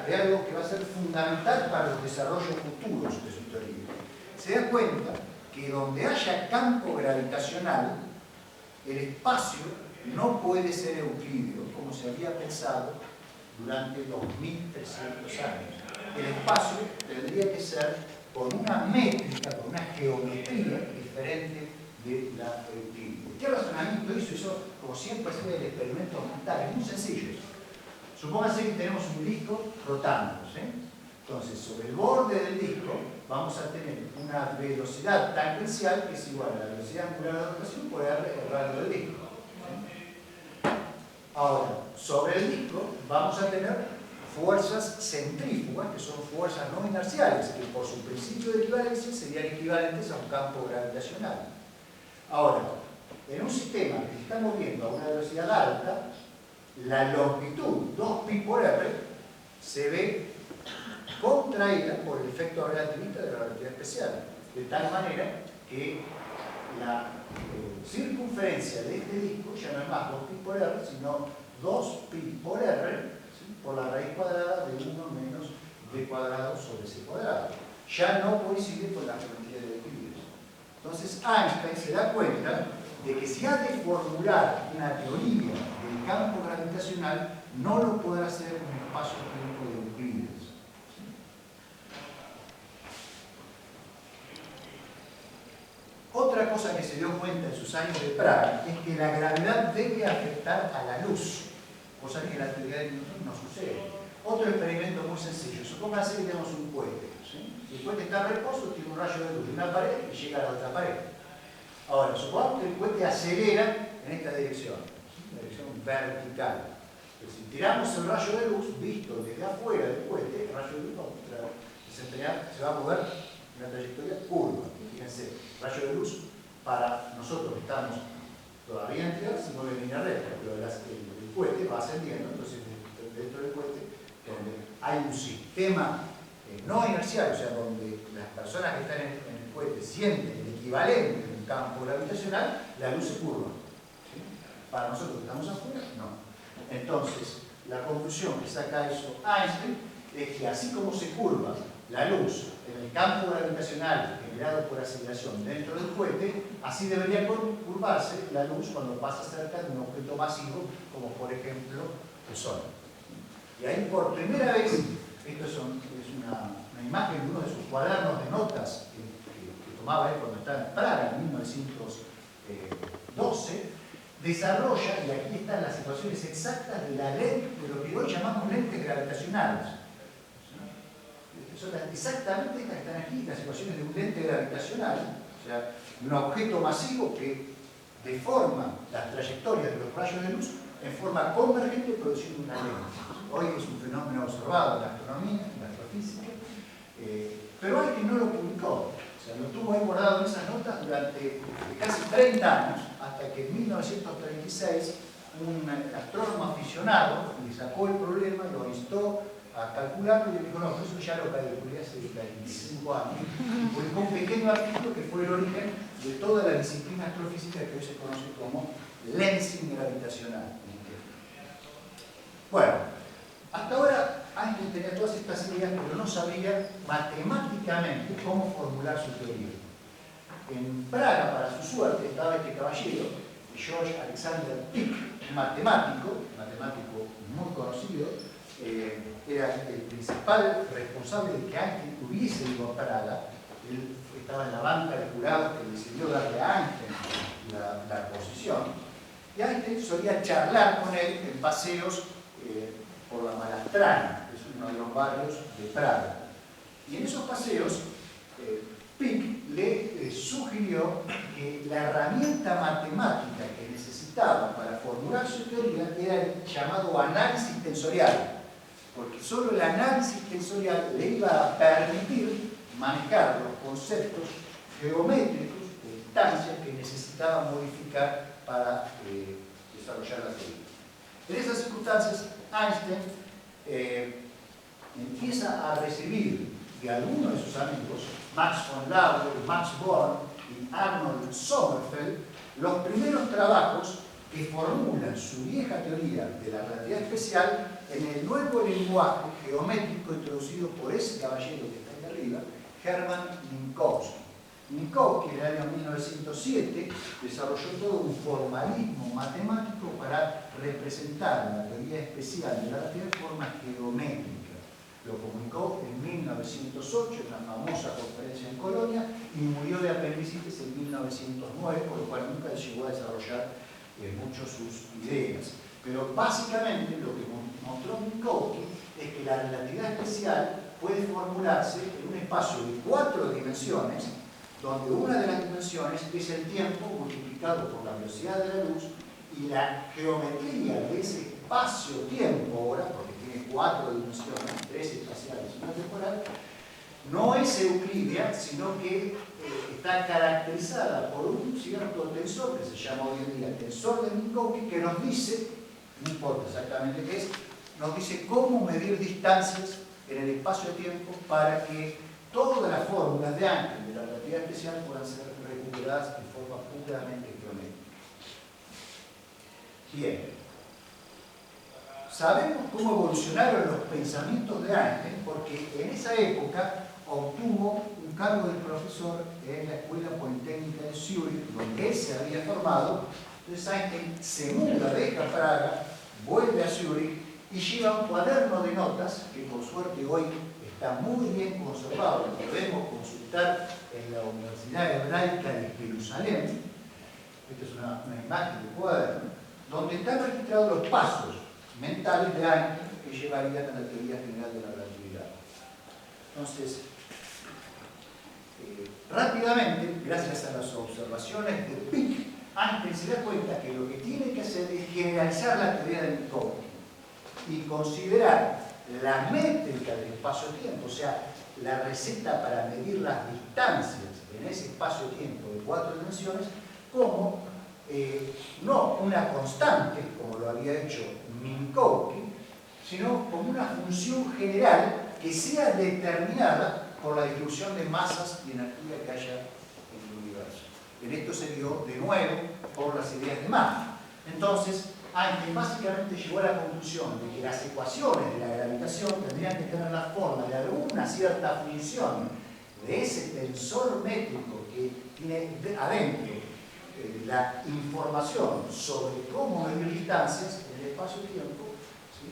hay algo que va a ser fundamental para los desarrollos futuros de su teoría. Se da cuenta que donde haya campo gravitacional, el espacio no puede ser euclídeo, como se había pensado durante 2300 años. El espacio tendría que ser con una métrica, con una geometría diferente de la euclídea. ¿Qué razonamiento hizo? Eso, como siempre, hacía el experimento mental. Es muy sencillo. Supóngase que tenemos un disco rotando, ¿sí? Entonces, sobre el borde del disco vamos a tener una velocidad tangencial que es igual a la velocidad angular de rotación por R, el radio del disco. ¿Sí? Ahora, sobre el disco vamos a tener fuerzas centrífugas, que son fuerzas no inerciales, que por su principio de equivalencia serían equivalentes a un campo gravitacional. Ahora, en un sistema que se está moviendo a una velocidad alta, la longitud 2pi por r se ve contraída por el efecto relativista de la relatividad especial, de tal manera que la circunferencia de este disco ya no es más 2pi por r, sino 2pi por r, ¿sí?, por la raíz cuadrada de 1 menos b cuadrado sobre c cuadrado. Ya no coincide con la geometría de equilibrio. Entonces Einstein se da cuenta de que si ha de formular una teoría del campo gravitacional, no lo podrá hacer en un espacio-tiempo de Euclides. Otra cosa que se dio cuenta en sus años de Praga es que la gravedad debe afectar a la luz, cosa que en la teoría de Newton no sucede. Otro experimento muy sencillo. Supóngase que tenemos un cohete, ¿sí? El cohete está en reposo, tiene un rayo de luz de una pared y llega a la otra pared. Ahora, supongamos que el cohete acelera en esta dirección, ¿sí?, una dirección vertical. Pero si tiramos el rayo de luz, visto desde afuera del cohete, el rayo de luz se va a mover en una trayectoria curva. Fíjense, el rayo de luz, para nosotros que estamos todavía en tierra, se mueve en línea recta, pero el cohete va ascendiendo, entonces dentro del cohete, donde hay un sistema no inercial, o sea, donde las personas que están en el cohete sienten el equivalente de un campo gravitacional, la luz se curva. ¿Sí? Para nosotros que estamos afuera, no. Entonces, la conclusión que saca eso Einstein es que así como se curva la luz en el campo gravitacional generado por aceleración dentro del cohete, así debería curvarse la luz cuando pasa cerca de un objeto masivo, como por ejemplo el Sol. Y ahí por primera vez, esto es una imagen de uno de sus cuadernos de notas que tomaba él cuando estaba en Praga en 1912, desarrolla, y aquí están las situaciones exactas de la lente, de lo que hoy llamamos lentes gravitacionales. Son exactamente estas que están aquí, las situaciones de un lente gravitacional, o sea, un objeto masivo que deforma las trayectorias de los rayos de luz en forma convergente produciendo una lente. Hoy es un fenómeno observado en la astronomía, en la astrofísica, pero Einstein no lo publicó. O sea, lo tuvo ahí guardado en esas notas durante casi 30 años, hasta que en 1936 un astrónomo aficionado le sacó el problema, lo instó a calcularlo y le dijo, no, eso ya lo calculé hace 25 años. Y publicó un pequeño artículo que fue el origen de toda la disciplina astrofísica que hoy se conoce como lensing gravitacional. Bueno, hasta ahora Einstein tenía todas estas ideas, pero no sabía matemáticamente cómo formular su teoría. En Praga, para su suerte, estaba este caballero, George Alexander Pick, un matemático muy conocido, era el principal responsable de que Einstein hubiese ido a Praga. Él estaba en la banca de jurados que decidió darle a Einstein la posición. Y Einstein solía charlar con él en paseos por la Malastrana, que es uno de los barrios de Praga. Y en esos paseos, Pick le sugirió que la herramienta matemática que necesitaba para formular su teoría era el llamado análisis tensorial, porque solo el análisis tensorial le iba a permitir manejar los conceptos geométricos de distancias que necesitaba modificar para desarrollar la teoría. En esas circunstancias, Einstein empieza a recibir de algunos de sus amigos, Max von Laue, Max Born y Arnold Sommerfeld, los primeros trabajos que formulan su vieja teoría de la relatividad especial en el nuevo lenguaje geométrico introducido por ese caballero que está ahí arriba, Hermann Minkowski. Minkowski en el año 1907 desarrolló todo un formalismo matemático para representar la teoría especial de la relatividad de forma geométrica. Lo comunicó en 1908 en una famosa conferencia en Colonia y murió de apendicitis en 1909, por lo cual nunca llegó a desarrollar mucho sus ideas. Pero básicamente lo que mostró Minkowski es que la relatividad especial puede formularse en un espacio de 4 dimensiones, donde una de las dimensiones es el tiempo multiplicado por la velocidad de la luz, y la geometría de ese espacio-tiempo ahora, porque tiene 4 dimensiones, 3 espaciales y una temporal, no es euclídea, sino que está caracterizada por un cierto tensor que se llama hoy en día tensor de Minkowski, que nos dice, no importa exactamente qué es, nos dice cómo medir distancias en el espacio-tiempo para que todas las fórmulas de Einstein de la relatividad especial puedan ser recuperadas de forma puramente geométrica. Bien. Sabemos cómo evolucionaron los pensamientos de Einstein porque en esa época obtuvo un cargo de profesor en la Escuela Politécnica de Zúrich, donde él se había formado. Entonces Einstein se muda, deja Praga, vuelve a Zúrich y lleva un cuaderno de notas que por suerte hoy está muy bien conservado, lo podemos consultar en la Universidad Hebraica de Jerusalén. Esta es una imagen de cuaderno, donde están registrados los pasos mentales de Einstein que llevarían a la teoría general de la relatividad. Entonces, rápidamente, gracias a las observaciones de Pick, Einstein se da cuenta que lo que tiene que hacer es generalizar la teoría de Minkowski y considerar la métrica del espacio-tiempo, o sea, la receta para medir las distancias en ese espacio-tiempo de 4 dimensiones, como no una constante, como lo había hecho Minkowski, sino como una función general que sea determinada por la distribución de masas y energía que haya en el universo. En esto se dio de nuevo por las ideas de Mach. Entonces, Einstein básicamente llegó a la conclusión de que las ecuaciones de la gravitación tendrían que tener la forma de alguna cierta función de ese tensor métrico que tiene adentro la información sobre cómo medir distancias en el espacio-tiempo, ¿sí?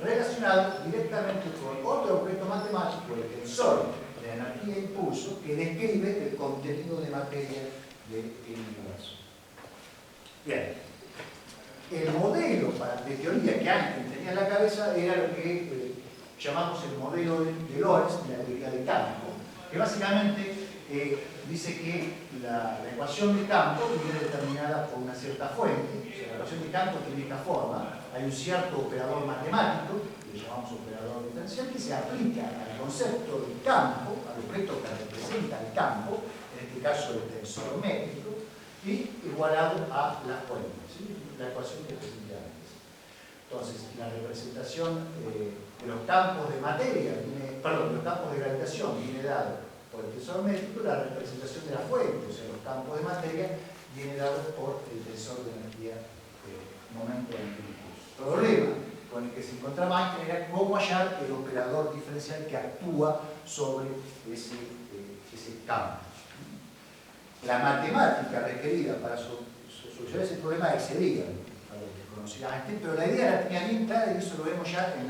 Relacionado directamente con otro objeto matemático, el tensor de energía e impulso, que describe el contenido de materia del universo. Bien. El modelo de teoría que Einstein tenía en la cabeza era lo que llamamos el modelo de Lorentz de la teoría de campo, que básicamente dice que la ecuación de campo viene determinada por una cierta fuente. O sea, la ecuación de campo tiene esta forma: hay un cierto operador matemático, que le llamamos operador diferencial, que se aplica al concepto del campo, al objeto que representa el campo, en este caso el tensor métrico, y igualado a la fuente, ¿sí? La ecuación que presenté antes. Entonces, la representación de los campos de materia, los campos de gravitación viene dado por el tensor métrico, la representación de la fuente, o sea, los campos de materia, viene dado por el tensor de energía momento de impulso. El problema con el que se encontraba Einstein era cómo hallar el operador diferencial que actúa sobre ese campo. La matemática requerida para solucionar ese problema excedía a lo que conocía Einstein, pero la idea la tenía bien clara y eso lo vemos ya en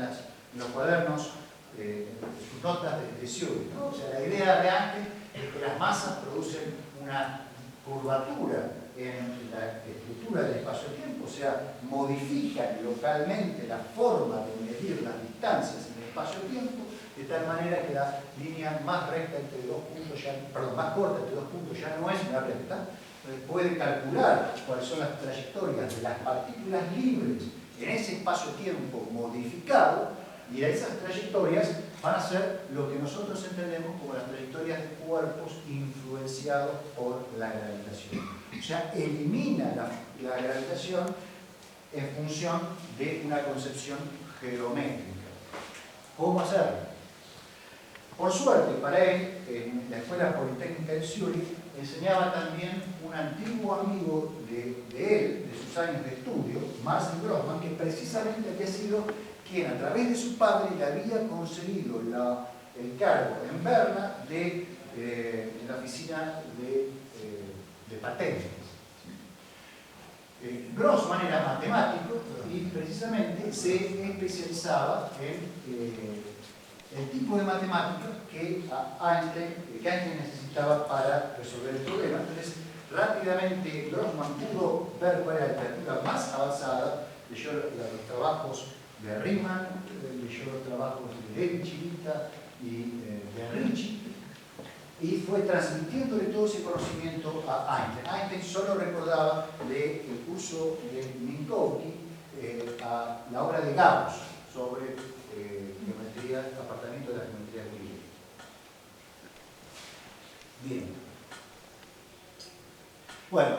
los cuadernos, sus notas de Zúrich, ¿no? O sea, la idea de Einstein es que las masas producen una curvatura en la estructura del espacio-tiempo, o sea, modifican localmente la forma de medir las distancias en el espacio-tiempo, de tal manera que la línea más recta entre dos puntos, más corta entre dos puntos ya no es una recta. Puede calcular cuáles son las trayectorias de las partículas libres en ese espacio-tiempo modificado, y esas trayectorias van a ser lo que nosotros entendemos como las trayectorias de cuerpos influenciados por la gravitación. O sea, elimina la gravitación en función de una concepción geométrica. ¿Cómo hacerlo? Por suerte para él, en la Escuela Politécnica de Zúrich, enseñaba también un antiguo amigo de él, de sus años de estudio, Marcel Grossman, que precisamente había sido quien a través de su padre le había conseguido el cargo en Berna de la oficina de patentes. Grossman era matemático y precisamente se especializaba en el tipo de matemática que Einstein necesitaba para resolver el problema. Entonces, rápidamente Grossman pudo ver cuál era la alternativa más avanzada, leyó los trabajos de Riemann, leyó los trabajos de Levi Civita y de Ricci, y fue transmitiéndole todo ese conocimiento a Einstein. Einstein solo recordaba del curso de Minkowski a la obra de Gauss sobre geometría, apartamiento de la geometría griega. Bien. Bueno,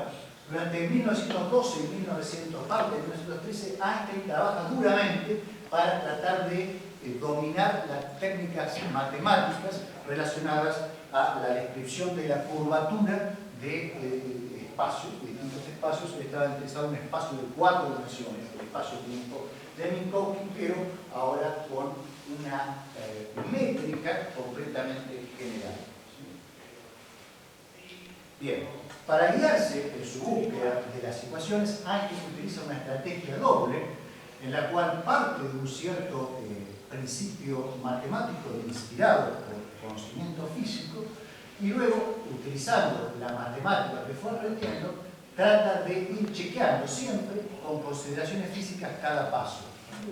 durante 1912 y 1913, Einstein trabaja duramente para tratar de dominar las técnicas matemáticas relacionadas a la descripción de la curvatura de espacios, de distintos espacios. Él estaba interesado en un espacio de 4 dimensiones, el espacio-tiempo de Minkowski, pero ahora con una métrica completamente general. Bien, para guiarse en su búsqueda de las ecuaciones, Einstein utiliza una estrategia doble, en la cual parte de un cierto principio matemático inspirado por conocimiento físico, y luego, utilizando la matemática que fue aprendiendo, trata de ir chequeando siempre con consideraciones físicas cada paso.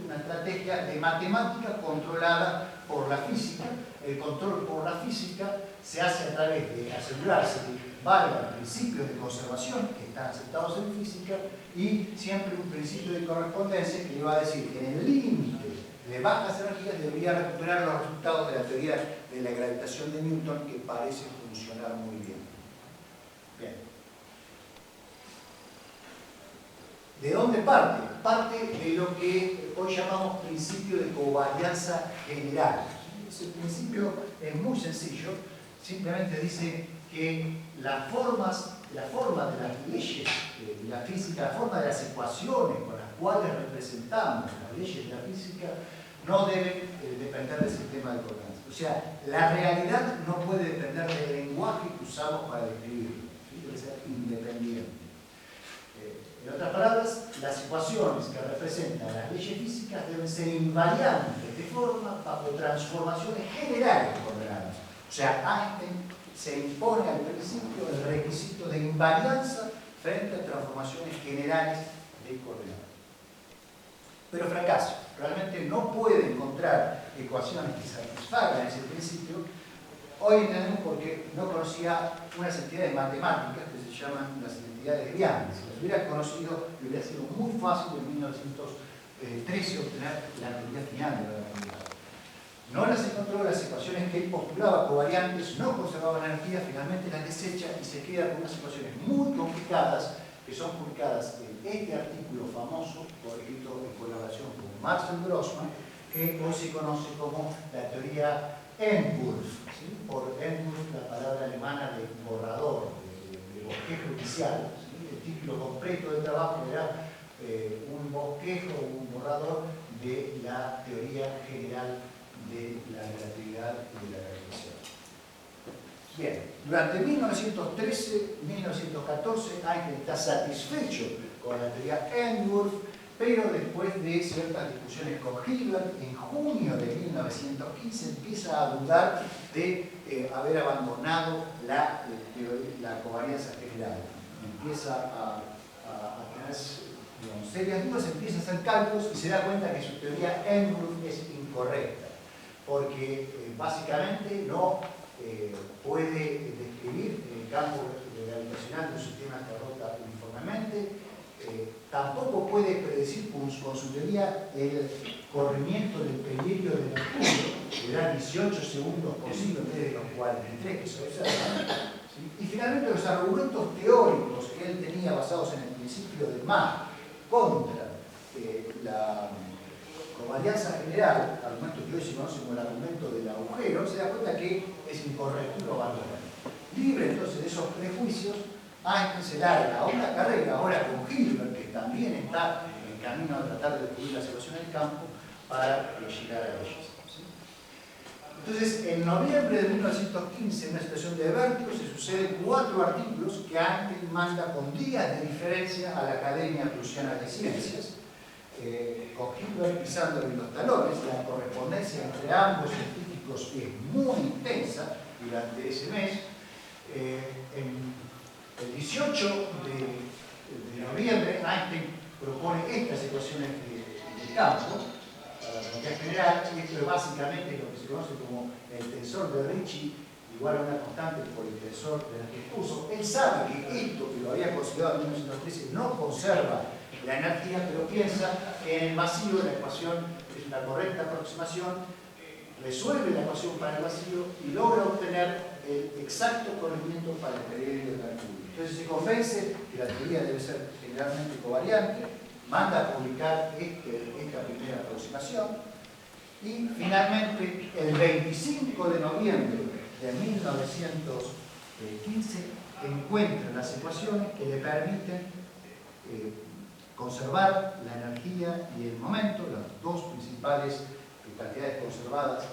Una estrategia de matemática controlada por la física. El control por la física se hace a través de asegurarse que valgan principios de conservación que están aceptados en física y siempre un principio de correspondencia que le va a decir que en el límite de bajas energías debería recuperar los resultados de la teoría de la gravitación de Newton, que parece funcionar muy bien. Bien. ¿De dónde parte? Parte de lo que hoy llamamos principio de covarianza general. Ese principio es muy sencillo, simplemente dice que la forma de las leyes de la física, la forma de las ecuaciones con las cuales representamos las leyes de la física, no deben depender del sistema de coordenadas. O sea, la realidad no puede depender del lenguaje que usamos para describirlo, ¿sí? Debe ser independiente. En otras palabras, las ecuaciones que representan las leyes físicas deben ser invariantes de forma bajo transformaciones generales de coordenadas. O sea, Einstein se impone al principio el requisito de invarianza frente a transformaciones generales de coordenadas. Pero fracasa. Realmente no puede encontrar ecuaciones que satisfagan ese principio. Hoy entendemos porque no conocía unas entidades matemáticas que se llaman las identidades grandes. Si las hubiera conocido, le hubiera sido muy fácil en 1913 obtener la teoría final de la relatividad. No las encontró, las ecuaciones que él postulaba covariantes no conservaban energía, finalmente las desecha y se queda con unas ecuaciones muy complicadas que son publicadas en este artículo famoso, escrito en colaboración con Marcel Grossman, que hoy se conoce como la teoría Entwurf. ¿Sí? Por Entwurf, la palabra alemana de borrador, de bosquejo inicial. ¿Sí? El título completo del trabajo era un bosquejo, un borrador de la teoría general de la relatividad y de la gravitación. Bien, durante 1913-1914 Einstein está satisfecho con la teoría Entwurf, pero después de ciertas discusiones con Hilbert, en junio de 1915 empieza a dudar de haber abandonado la covarianza general. Empieza a tener serias dudas, empieza a hacer cálculos y se da cuenta que su teoría Entwurf es incorrecta, porque básicamente no puede describir el campo gravitacional de un sistema que rota uniformemente, tampoco puede predecir con su teoría el corrimiento del perihelio de Mercurio, que da 18 segundos por siglo en vez de los 43 que se observan. ¿Sí? Y finalmente los argumentos teóricos que él tenía basados en el principio de Mach contra la covarianza general, argumento que hoy se conoce como el argumento del agujero, se da cuenta que es incorrecto y lo abandona. Libre entonces de esos prejuicios, Einstein se larga a una carrera ahora con Hilbert, que también está en el camino a tratar de descubrir las ecuaciones del campo, para llegar a ellas. ¿Sí? Entonces, en noviembre de 1915, en una situación de vértigo, se suceden 4 artículos que Einstein manda con días de diferencia a la Academia Prusiana de Ciencias, con Hilbert pisándole los talones. La correspondencia entre ambos científicos es muy intensa durante ese mes. El 18 de noviembre, Einstein propone estas ecuaciones de campo para la relatividad general, y esto es básicamente lo que se conoce como el tensor de Ricci igual a una constante por el tensor de la que expuso. Él sabe que esto, que lo había considerado en 1913, no conserva la energía, pero piensa que en el vacío la ecuación es una correcta aproximación, resuelve la ecuación para el vacío y logra obtener el exacto corregimiento para el periodo de Mercurio. Entonces se convence que la teoría debe ser generalmente covariante, manda a publicar esta primera aproximación, y finalmente el 25 de noviembre de 1915 encuentra las ecuaciones que le permiten conservar la energía y el momento, las dos principales cantidades conservadas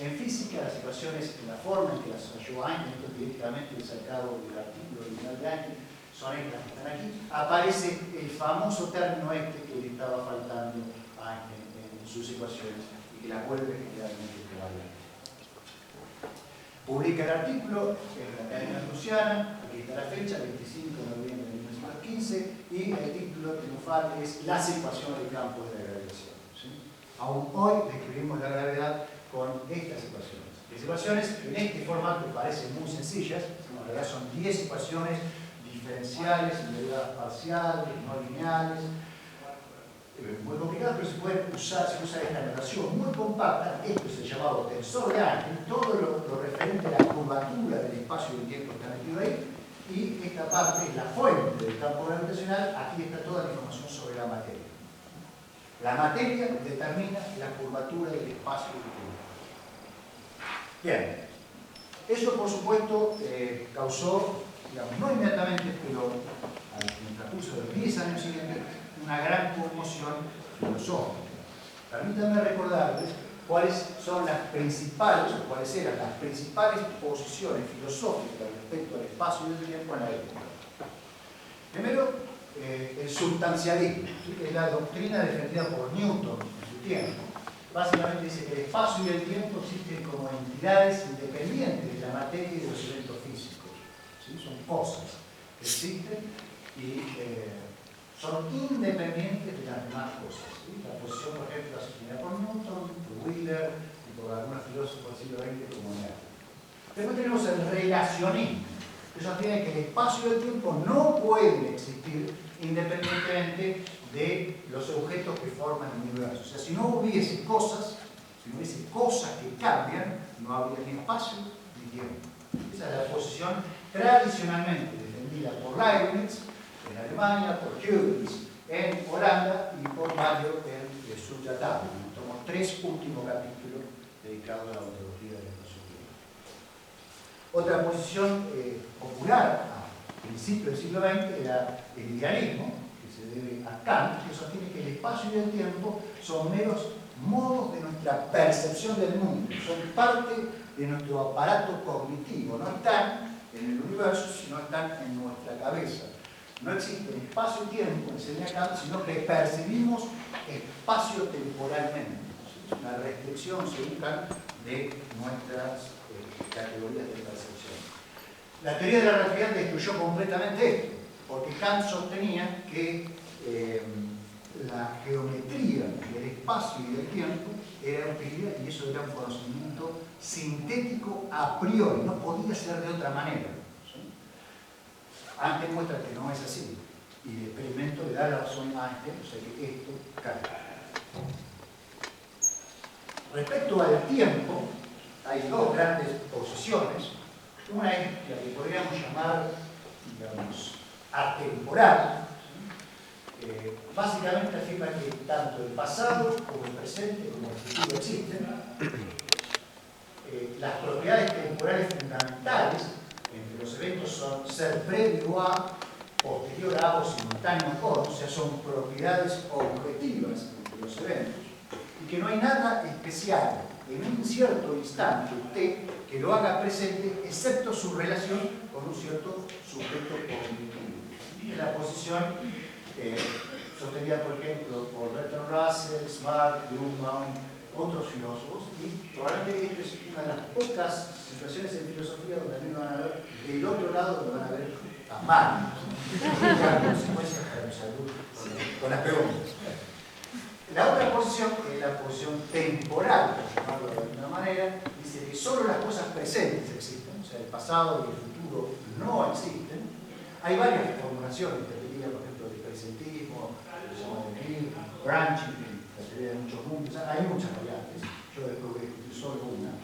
en física. Las ecuaciones, en la forma en que las halló Einstein, esto es directamente sacado del artículo original de Einstein, son estas que están aquí. Aparece el famoso término este que le estaba faltando a Einstein en sus ecuaciones y que las vuelve generalmente covariantes. Publica el artículo en la Academia Prusiana, aquí está la fecha, 25 de noviembre de 1915, y el título triunfal es Las ecuaciones de campo de la gravitación. ¿Sí? Aún hoy describimos la gravedad con estas ecuaciones. Las ecuaciones en este formato parecen muy sencillas, en realidad son 10 ecuaciones diferenciales, derivadas parciales, no lineales, muy complicadas, pero se puede usar, se usa esta notación muy compacta. Esto es el llamado tensor de Einstein, todo lo referente a la curvatura del espacio y del tiempo está metido ahí, y esta parte es la fuente del campo gravitacional. Aquí está toda la información sobre la materia. La materia determina la curvatura del espacio y del tiempo. Bien, eso por supuesto causó, digamos, no inmediatamente, pero en el transcurso de los 10 años siguientes, una gran conmoción filosófica. Permítanme recordarles cuáles son las principales, o cuáles eran las principales posiciones filosóficas respecto al espacio y el tiempo en la época. Primero, el substancialismo, ¿sí? Que es la doctrina defendida por Newton en su tiempo. Básicamente dice que el espacio y el tiempo existen como entidades independientes de la materia y de los eventos físicos. ¿Sí? Son cosas que existen y son independientes de las demás cosas. ¿Sí? La posición, por ejemplo, asumida por Newton, por Wheeler y por algunos filósofos del siglo XX como Newton. Después tenemos el relacionismo, que sostiene que el espacio y el tiempo no pueden existir independientemente de los objetos que forman el universo. O sea, si no hubiese cosas que cambian, no habría ni espacio ni tiempo. Esa es la posición tradicionalmente defendida por Leibniz en Alemania, por Huygens en Holanda y por Mayo en Sujatat. Tomó 3 últimos capítulos dedicados a la ontología del espacio-tiempo. Otra posición popular a principios del siglo XX era el idealismo, que se debe a Kant, que sostiene que el espacio y el tiempo son meros modos de nuestra percepción del mundo, son parte de nuestro aparato cognitivo, no están en el universo, sino están en nuestra cabeza. No existe espacio y tiempo, enseña Kant, sino que percibimos espacio temporalmente. Es una restricción, según Kant, de nuestras categorías de percepción. La teoría de la relatividad destruyó completamente esto, porque Kant sostenía que la geometría del espacio y del tiempo era utilidad, y eso era un conocimiento sintético a priori, no podía ser de otra manera. ¿Sí? Einstein muestra que no es así, y el experimento le da la razón a Einstein, o sea que esto cae. Respecto al tiempo, hay 2 grandes posiciones. Una es la que podríamos llamar, digamos, atemporal. Básicamente afirma que tanto el pasado como el presente como el futuro existen. Las propiedades temporales fundamentales entre los lado simultáneo con, o sea, son propiedades objetivas de los eventos, y que no hay nada especial en un cierto instante T que lo haga presente, excepto su relación con un cierto sujeto cognitivo. Es la posición sostenida, por ejemplo, por Bertrand Russell, Smart, Grunbaum, otros filósofos, y probablemente esta es una de las pocas situaciones en filosofía donde también van a ver del otro lado, donde van a ver a mal, consecuencias para la salud con las preguntas. La otra posición es la posición temporal, por llamarlo de alguna manera, dice que solo las cosas presentes existen, o sea, el pasado y el futuro no existen. Hay varias formulaciones, te diría, por ejemplo, del presentismo, el modernismo, branching, la teoría de muchos mundos, hay muchas variantes, yo después voy a discutir solo una.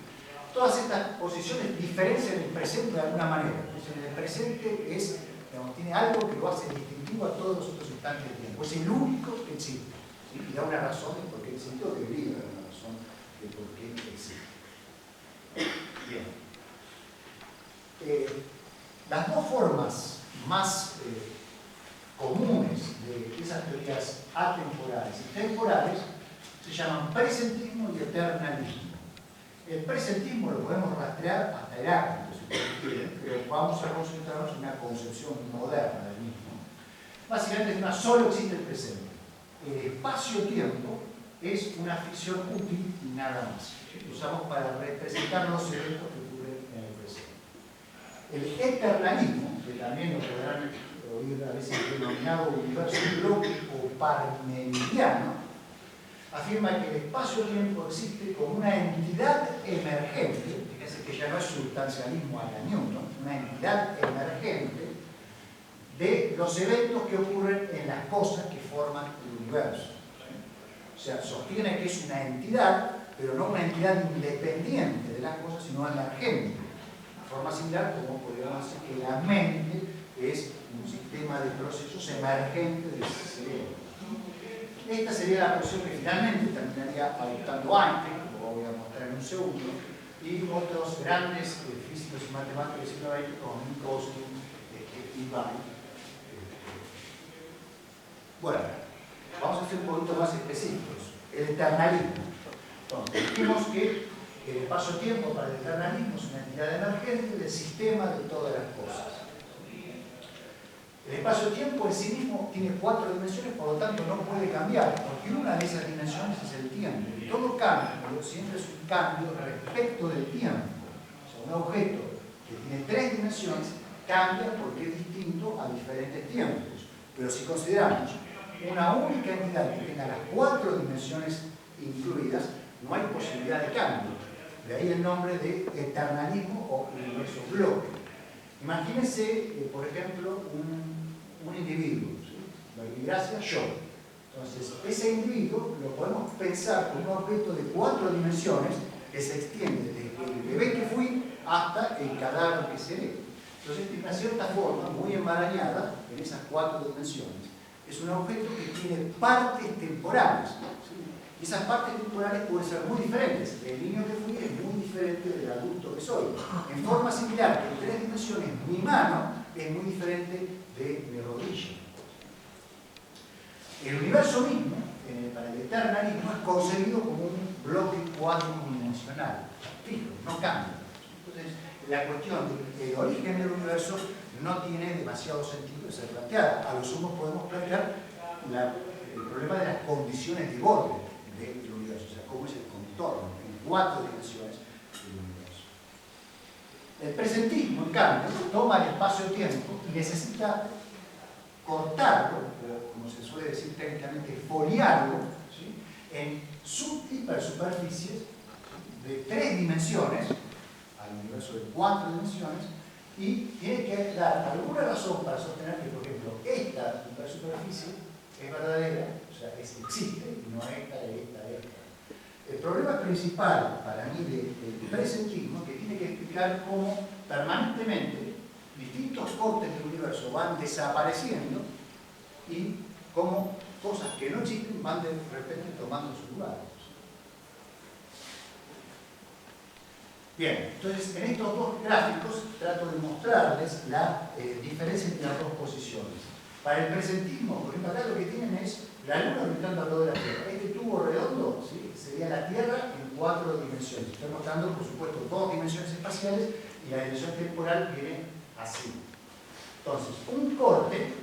Todas estas posiciones diferencian el presente de alguna manera. El presente es, digamos, tiene algo que lo hace distintivo a todos los otros instantes de tiempo, es el único que existe. ¿Sí? Y da una razón de por qué existe, o debería dar una razón de por qué existe. Bien. Las dos formas más comunes de esas teorías atemporales y temporales se llaman presentismo y eternalismo. El presentismo lo podemos rastrear hasta Heráclito, si quieren, pero vamos a concentrarnos en una concepción moderna del mismo. Básicamente, solo existe el presente. El espacio-tiempo es una ficción útil y nada más. Lo usamos para representar los eventos que ocurren en el presente. El eternalismo, que también lo podrán oír a veces denominado universo bloque o parmenidiano, afirma que el espacio-tiempo existe como una entidad emergente, fíjense que ya no es sustancialismo a la Newton, una entidad emergente de los eventos que ocurren en las cosas que forman el universo. O sea, sostiene que es una entidad, pero no una entidad independiente de las cosas, sino emergente. De forma similar, como podríamos decir que la mente es un sistema de procesos emergentes del cerebro. Esta sería la posición que finalmente terminaría adoptando Einstein, como voy a mostrar en un segundo, y otros grandes físicos y matemáticos del siglo XX como Minkowski y Wien. Bueno, vamos a ser un poquito más específicos. El eternalismo. Entonces, dijimos que el espacio-tiempo para el eternalismo es una entidad emergente del sistema de todas las cosas. El espacio-tiempo en sí mismo tiene 4 dimensiones, por lo tanto no puede cambiar, porque una de esas dimensiones es el tiempo. Y todo cambio siempre es un cambio respecto del tiempo. O sea, un objeto que tiene 3 dimensiones cambia porque es distinto a diferentes tiempos. Pero si consideramos una única entidad que tenga las 4 dimensiones incluidas, no hay posibilidad de cambio. De ahí el nombre de eternalismo o universo bloque. Imagínense, por ejemplo, un individuo, ¿sí? Verbigracia, yo. Entonces, ese individuo lo podemos pensar como un objeto de 4 dimensiones que se extiende desde el bebé que fui hasta el cadáver que seré. Entonces, de una cierta forma, muy enmarañada en esas 4 dimensiones, es un objeto que tiene partes temporales. ¿Sí? Y esas partes temporales pueden ser muy diferentes. El niño que fui es muy diferente del adulto que soy. En forma similar, que en 3 dimensiones, mi mano es muy diferente de mi rodilla. El universo mismo, para el eternalismo, es concebido como un bloque cuadridimensional, fijo, no cambia. Entonces, la cuestión del origen del universo no tiene demasiado sentido de ser planteada. A lo sumo podemos plantear el problema de las condiciones de borde del universo, o sea, cómo es el contorno en 4 dimensiones del universo. El presentismo, en cambio, toma el espacio-tiempo y necesita cortarlo, o como se suele decir técnicamente, foliarlo, ¿sí? En hipersuperficies de 3 dimensiones, al universo de 4 dimensiones, y tiene que dar alguna razón para sostener que, por ejemplo, esta hipersuperficie es verdadera, o sea, existe, y no esta. El problema principal para mí del presentismo es que tiene que explicar cómo permanentemente distintos cortes del universo van desapareciendo y cómo cosas que no existen van de repente tomando su lugar. Bien, entonces en estos 2 gráficos trato de mostrarles la diferencia entre las 2 posiciones. Para el presentismo, por ejemplo, acá lo que tienen es la Luna orbitando alrededor de la Tierra. Este tubo redondo, ¿sí?, sería la Tierra en 4 dimensiones. Estoy mostrando, por supuesto, 2 dimensiones espaciales y la dimensión temporal viene así. Entonces, un corte,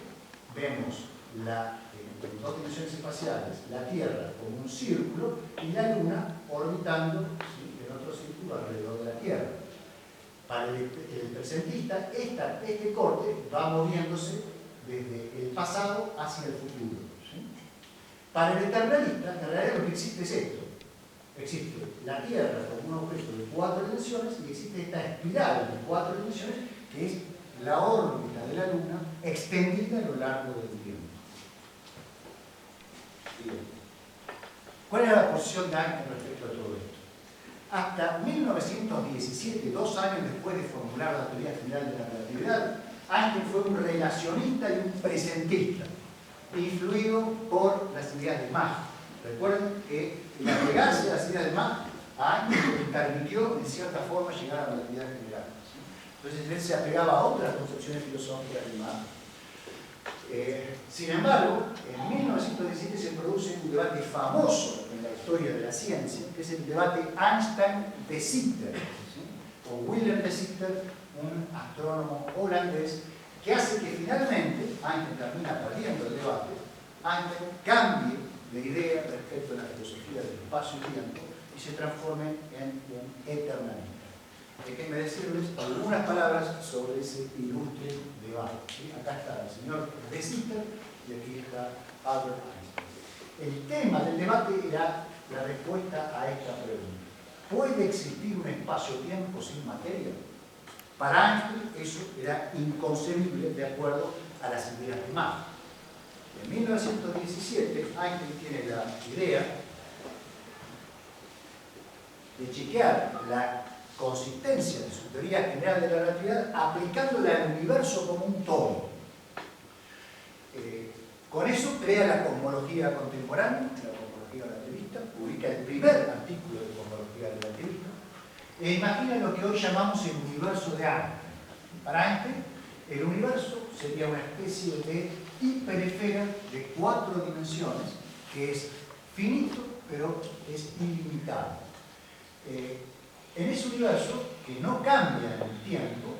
vemos en 2 dimensiones espaciales la Tierra como un círculo y la Luna orbitando, ¿sí?, en otro círculo alrededor de la Tierra. Para el presentista, este corte va moviéndose desde el pasado hacia el futuro, ¿sí? Para el eternalista, en realidad lo que existe es esto. Existe la Tierra como un objeto de 4 dimensiones y existe esta espiral de 4 dimensiones que es la órbita de la Luna extendida a lo largo del tiempo. Bien. ¿Cuál era la posición de Einstein respecto a todo esto? Hasta 1917, 2 años después de formular la teoría general de la relatividad, Einstein fue un relacionista y un presentista, influido por las ideas de Mach. Recuerden que el apegarse a las ideas de Mach a Einstein le permitió, en cierta forma, llegar a la relatividad general. Entonces él se apegaba a otras concepciones filosóficas de Mach. Sin embargo, en 1917 se produce un debate famoso en la historia de la ciencia, que es el debate Einstein-de Sitter, ¿sí?, o Willem de Sitter, un astrónomo holandés, que hace que finalmente Einstein termina perdiendo el debate, Einstein cambie de idea respecto a la filosofía del espacio y tiempo y se transforme en un eternalista. Déjenme decirles algunas palabras sobre ese ilustre debate, ¿sí? Acá está el señor de Sitter y aquí está Albert Einstein. El tema del debate era la respuesta a esta pregunta: ¿puede existir un espacio-tiempo sin materia? Para Einstein eso era inconcebible de acuerdo a las ideas de Mach. En 1917 Einstein tiene la idea de chequear la consistencia de su teoría general de la relatividad aplicándola al universo como un todo. Con eso crea la cosmología contemporánea, la cosmología relativista, publica el primer artículo de cosmología relativista e imagina lo que hoy llamamos el universo de Einstein. Para Einstein, el universo sería una especie de hiperesfera de 4 dimensiones que es finito pero es ilimitado. En ese universo, que no cambia en el tiempo,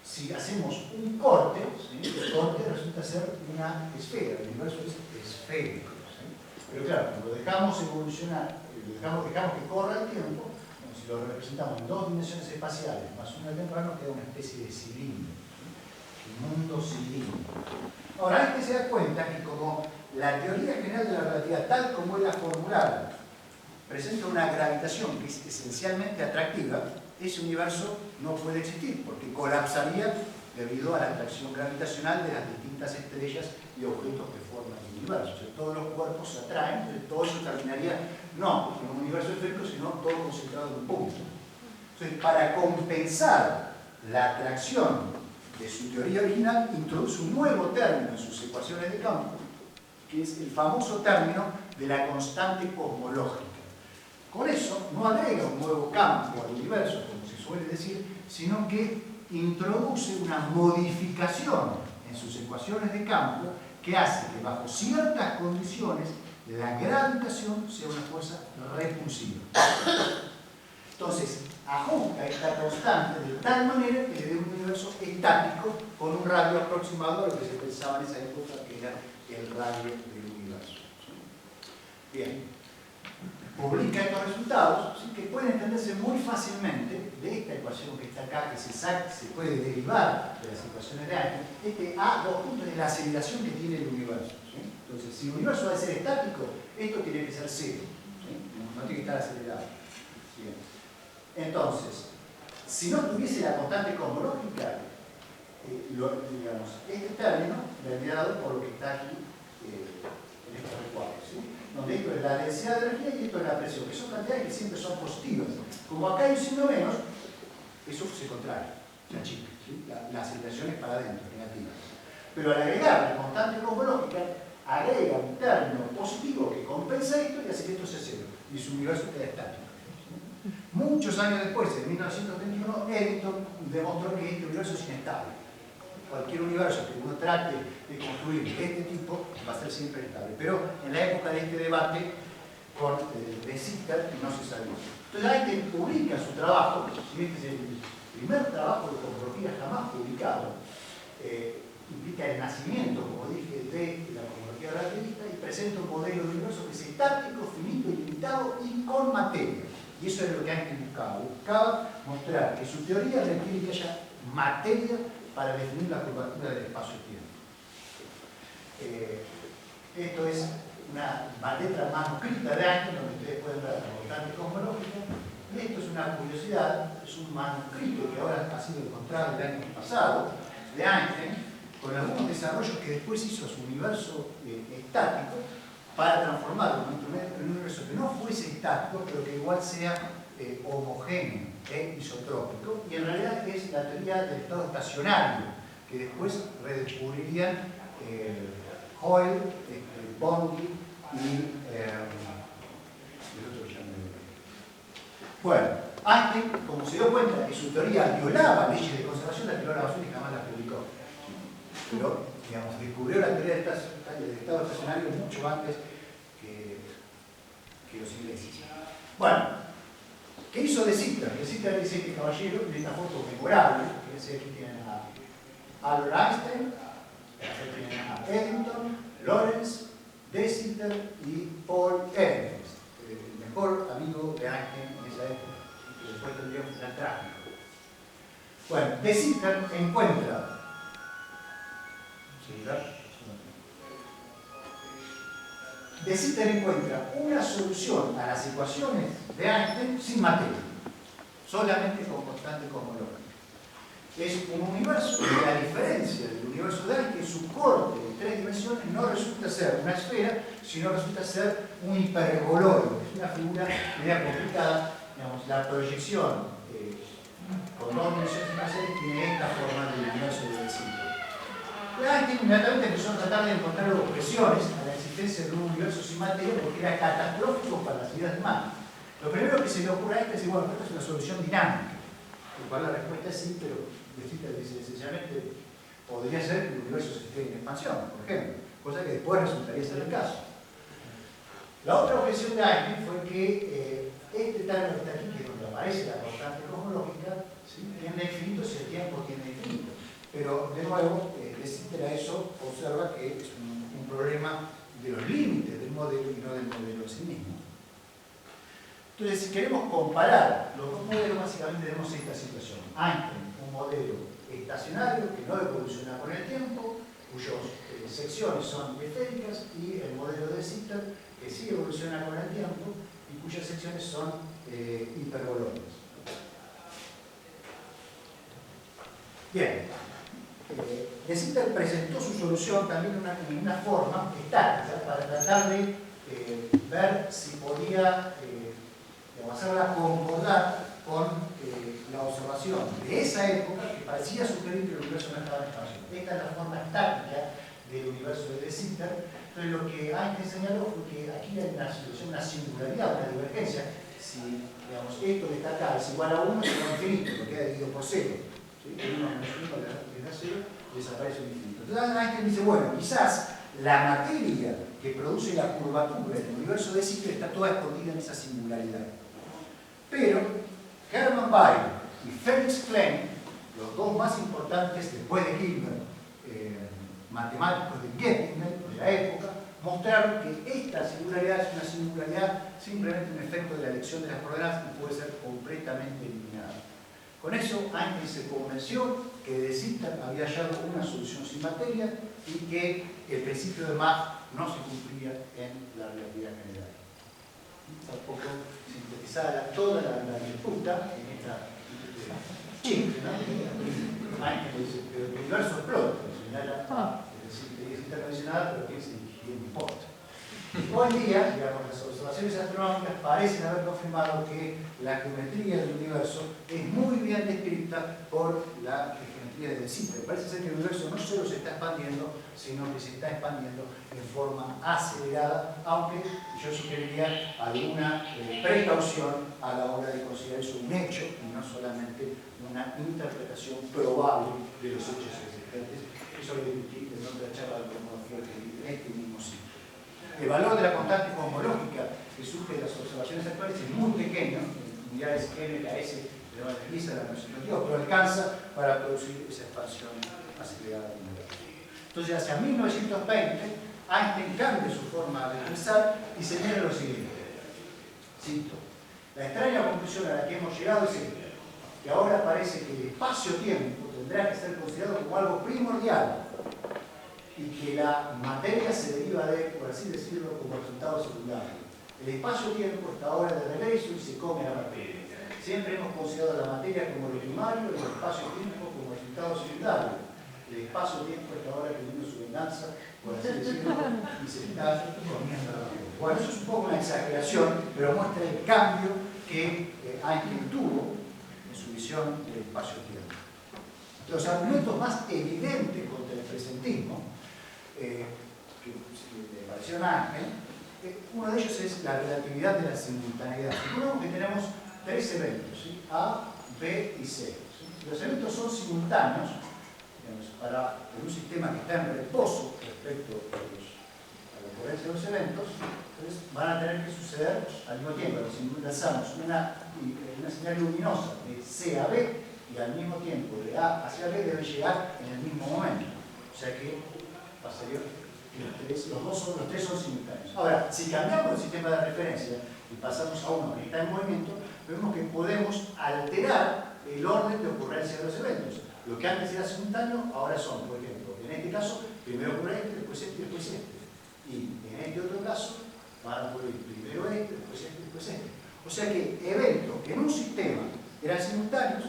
si hacemos un corte, ¿sí?, el corte resulta ser una esfera, el universo es esférico, ¿sí? Pero claro, cuando dejamos evolucionar, dejamos que corra el tiempo, si lo representamos en 2 dimensiones espaciales más una temprana, queda una especie de cilindro, ¿sí?, un mundo cilíndrico. Ahora, hay que se da cuenta que como la teoría general de la relatividad, tal como era formulada, presenta una gravitación que es esencialmente atractiva, ese universo no puede existir porque colapsaría debido a la atracción gravitacional de las distintas estrellas y objetos que forman el universo. O sea, todos los cuerpos se atraen, entonces todo eso terminaría no en un universo esférico, sino todo concentrado en un punto. Entonces, para compensar la atracción de su teoría original, introduce un nuevo término en sus ecuaciones de campo, que es el famoso término de la constante cosmológica. Con eso no agrega un nuevo campo al universo, como se suele decir, sino que introduce una modificación en sus ecuaciones de campo que hace que bajo ciertas condiciones la gravitación sea una fuerza repulsiva. Entonces, ajusta esta constante de tal manera que le dé un universo estático con un radio aproximado a lo que se pensaba en esa época que era el radio del universo. Bien. Publica estos resultados, ¿sí?, que pueden entenderse muy fácilmente de esta ecuación que está acá, que se puede derivar de las ecuaciones de Einstein, este A2 puntos de la aceleración que tiene el universo, ¿sí? Entonces, si el universo va a ser estático, esto tiene que ser cero, ¿sí?, no tiene que estar acelerado. Bien. Entonces, si no tuviese la constante cosmológica, digamos, este término vendría dado por lo que está aquí en estos recuadros, ¿sí?, donde esto es la densidad de energía y esto es la presión, que son cantidades que siempre son positivas. Como acá hay un signo menos, eso se contrae, se achica, ¿sí?, la aceleración es para adentro, negativa. Pero al agregar la constante cosmológica, agrega un término positivo que compensa esto y hace que esto sea cero, y su universo queda estático. Muchos años después, en 1931, Eddington demostró que este universo es inestable. cualquier universo que uno trate de construir de este tipo va a ser siempre estable. Pero en la época de este debate con de Sitter no se sabía. Entonces Einstein publica su trabajo, este es el primer trabajo de cosmología jamás publicado, implica el nacimiento, como dije, de la cosmología relativista y presenta un modelo de universo que es estático, finito, ilimitado y con materia. Y eso es lo que Einstein buscaba. Buscaba mostrar que su teoría requiere que haya materia para definir la curvatura del espacio-tiempo. Esto es una letra manuscrita de Einstein, donde ustedes pueden ver la constante cosmológica. Y esto es una curiosidad, es un manuscrito que ahora ha sido encontrado el año pasado de Einstein, con algunos desarrollos que después hizo a su universo estático para transformarlo en un universo que no fuese estático, pero que igual sea homogéneo e isotrópico. Y en realidad es la teoría del estado estacionario, que después redescubrirían Hoyle, Bondi y el otro que ya me olvidé. Bueno, Einstein, como se dio cuenta que su teoría violaba leyes de conservación, la tiró a la basura y jamás la publicó. Pero, digamos, descubrió la teoría del estado estacionario mucho antes que los ingleses. Bueno, ¿qué hizo de Sitter? De Sitter dice que caballero, en esta foto memorable, que aquí tienen a Albert Einstein, aquí tienen a Eddington, Lorentz, de Sitter y Paul Ehrenfest, el mejor amigo de Einstein en esa época, que después tendría un final trágico. Bueno, de Sitter encuentra De Sitter encuentra una solución a las ecuaciones de Einstein sin materia, solamente con constante cosmológica. Es un universo que, a diferencia del universo de Einstein, su corte de 3 dimensiones no resulta ser una esfera, sino resulta ser un hiperboloide, que es una figura media complicada. Digamos, la proyección con 2 dimensiones espaciales tiene esta forma del universo de Sitter. Einstein inmediatamente empezó a tratar de encontrar objeciones a la existencia de un universo sin materia porque era catastrófico para las ideas humanas. Lo primero que se le ocurre a Einstein es decir, bueno, esta es una solución dinámica, lo cual la respuesta es sí, pero dice esencialmente podría ser que el universo se esté en expansión, por ejemplo, cosa que después resultaría ser el caso. La otra objeción de Einstein fue que este término que está aquí, que es donde aparece la constante cosmológica, ¿sí?, tiene infinito si el tiempo tiene infinito. Pero, de nuevo, de Sitter a eso observa que es un problema de los límites del modelo y no del modelo en sí mismo. Entonces, si queremos comparar los dos modelos, básicamente tenemos esta situación. Einstein, un modelo estacionario que no evoluciona con el tiempo, cuyas secciones son esféricas, y el modelo de Sitter, que sí evoluciona con el tiempo y cuyas secciones son hiperboloides. Bien. De Sitter presentó su solución también en una forma estática para tratar de ver si podía hacerla concordar con la observación de esa época que parecía sugerir que el universo no estaba en expansión. Esta es la forma estática del universo de Sitter. Entonces lo que Einstein señaló fue que aquí hay una situación, una singularidad, una divergencia. Si digamos, esto que está acá es igual a 1, será infinito, lo queda dividido por 0. ¿Sí? El 1 menos 1 le da 0, desaparece un infinito. Entonces Einstein dice, bueno, quizás la materia que produce la curvatura del universo de Sitter está toda escondida en esa singularidad. Pero Hermann Weyl y Felix Klein, los dos más importantes después de Hilbert, matemáticos de Göttingen de la época, mostraron que esta singularidad es una singularidad simplemente un efecto de la elección de las coordenadas y puede ser completamente eliminada. Con eso Einstein se convenció que de Sitter había hallado una solución sin materia y que el principio de Mach no se cumplía en la relatividad general. Tampoco sintetizada toda la disputa en esta simple, ¿no? Einstein dice, pero el universo explota, señala, es decir, que es intercondicionada, pero que no importa. Hoy día, digamos, las observaciones astronómicas parecen haber confirmado que la geometría del universo es muy bien descrita por la geometría de Sitter. Parece ser que el universo no solo se está expandiendo, sino que se está expandiendo en forma acelerada, aunque yo sugeriría alguna precaución a la hora de considerar eso un hecho y no solamente una interpretación probable de los hechos existentes. diferentes. Eso lo discutí en otra charla de cosmología en este mismo sitio. El valor de la constante cosmológica que surge de las observaciones actuales es muy pequeño, en unidades M, la S, de la utiliza la representativa, pero alcanza para producir esa expansión acelerada del universo. Entonces, hacia 1920, Einstein cambia su forma de pensar y señala lo siguiente. Cito: la extraña conclusión a la que hemos llegado es esta, que ahora parece que el espacio-tiempo tendrá que ser considerado como algo primordial y que la materia se deriva de, por así decirlo, como resultado secundario. El espacio-tiempo está ahora de regreso y se come la materia. Siempre hemos considerado la materia como lo primario y el espacio-tiempo como resultado secundario. El espacio-tiempo está ahora teniendo su venganza, por así decirlo, y se está comiendo la materia. Bueno, eso es un poco una exageración, pero muestra el cambio que Einstein tuvo en su visión del espacio-tiempo. Los argumentos más evidentes contra el presentismo, que le parecieron a Einstein, uno de ellos es la relatividad de la simultaneidad. Supongamos que tenemos tres eventos, ¿sí? A, B y C. ¿Sí? Los eventos son simultáneos, digamos, en un sistema que está en reposo respecto a la ocurrencia de los eventos, entonces van a tener que suceder al mismo tiempo. Si lanzamos una señal luminosa de C a B y al mismo tiempo de A hacia B, deben llegar en el mismo momento. O sea que pasaría los tres son simultáneos. Ahora, si cambiamos el sistema de referencia y pasamos a uno que está en movimiento, vemos que podemos alterar el orden de ocurrencia de los eventos. Lo que antes era simultáneo, ahora son, por ejemplo, en este caso, primero ocurre este, después este, después este. Y en este otro caso, van a ocurrir primero este, después este, después este. O sea que eventos que en un sistema eran simultáneos,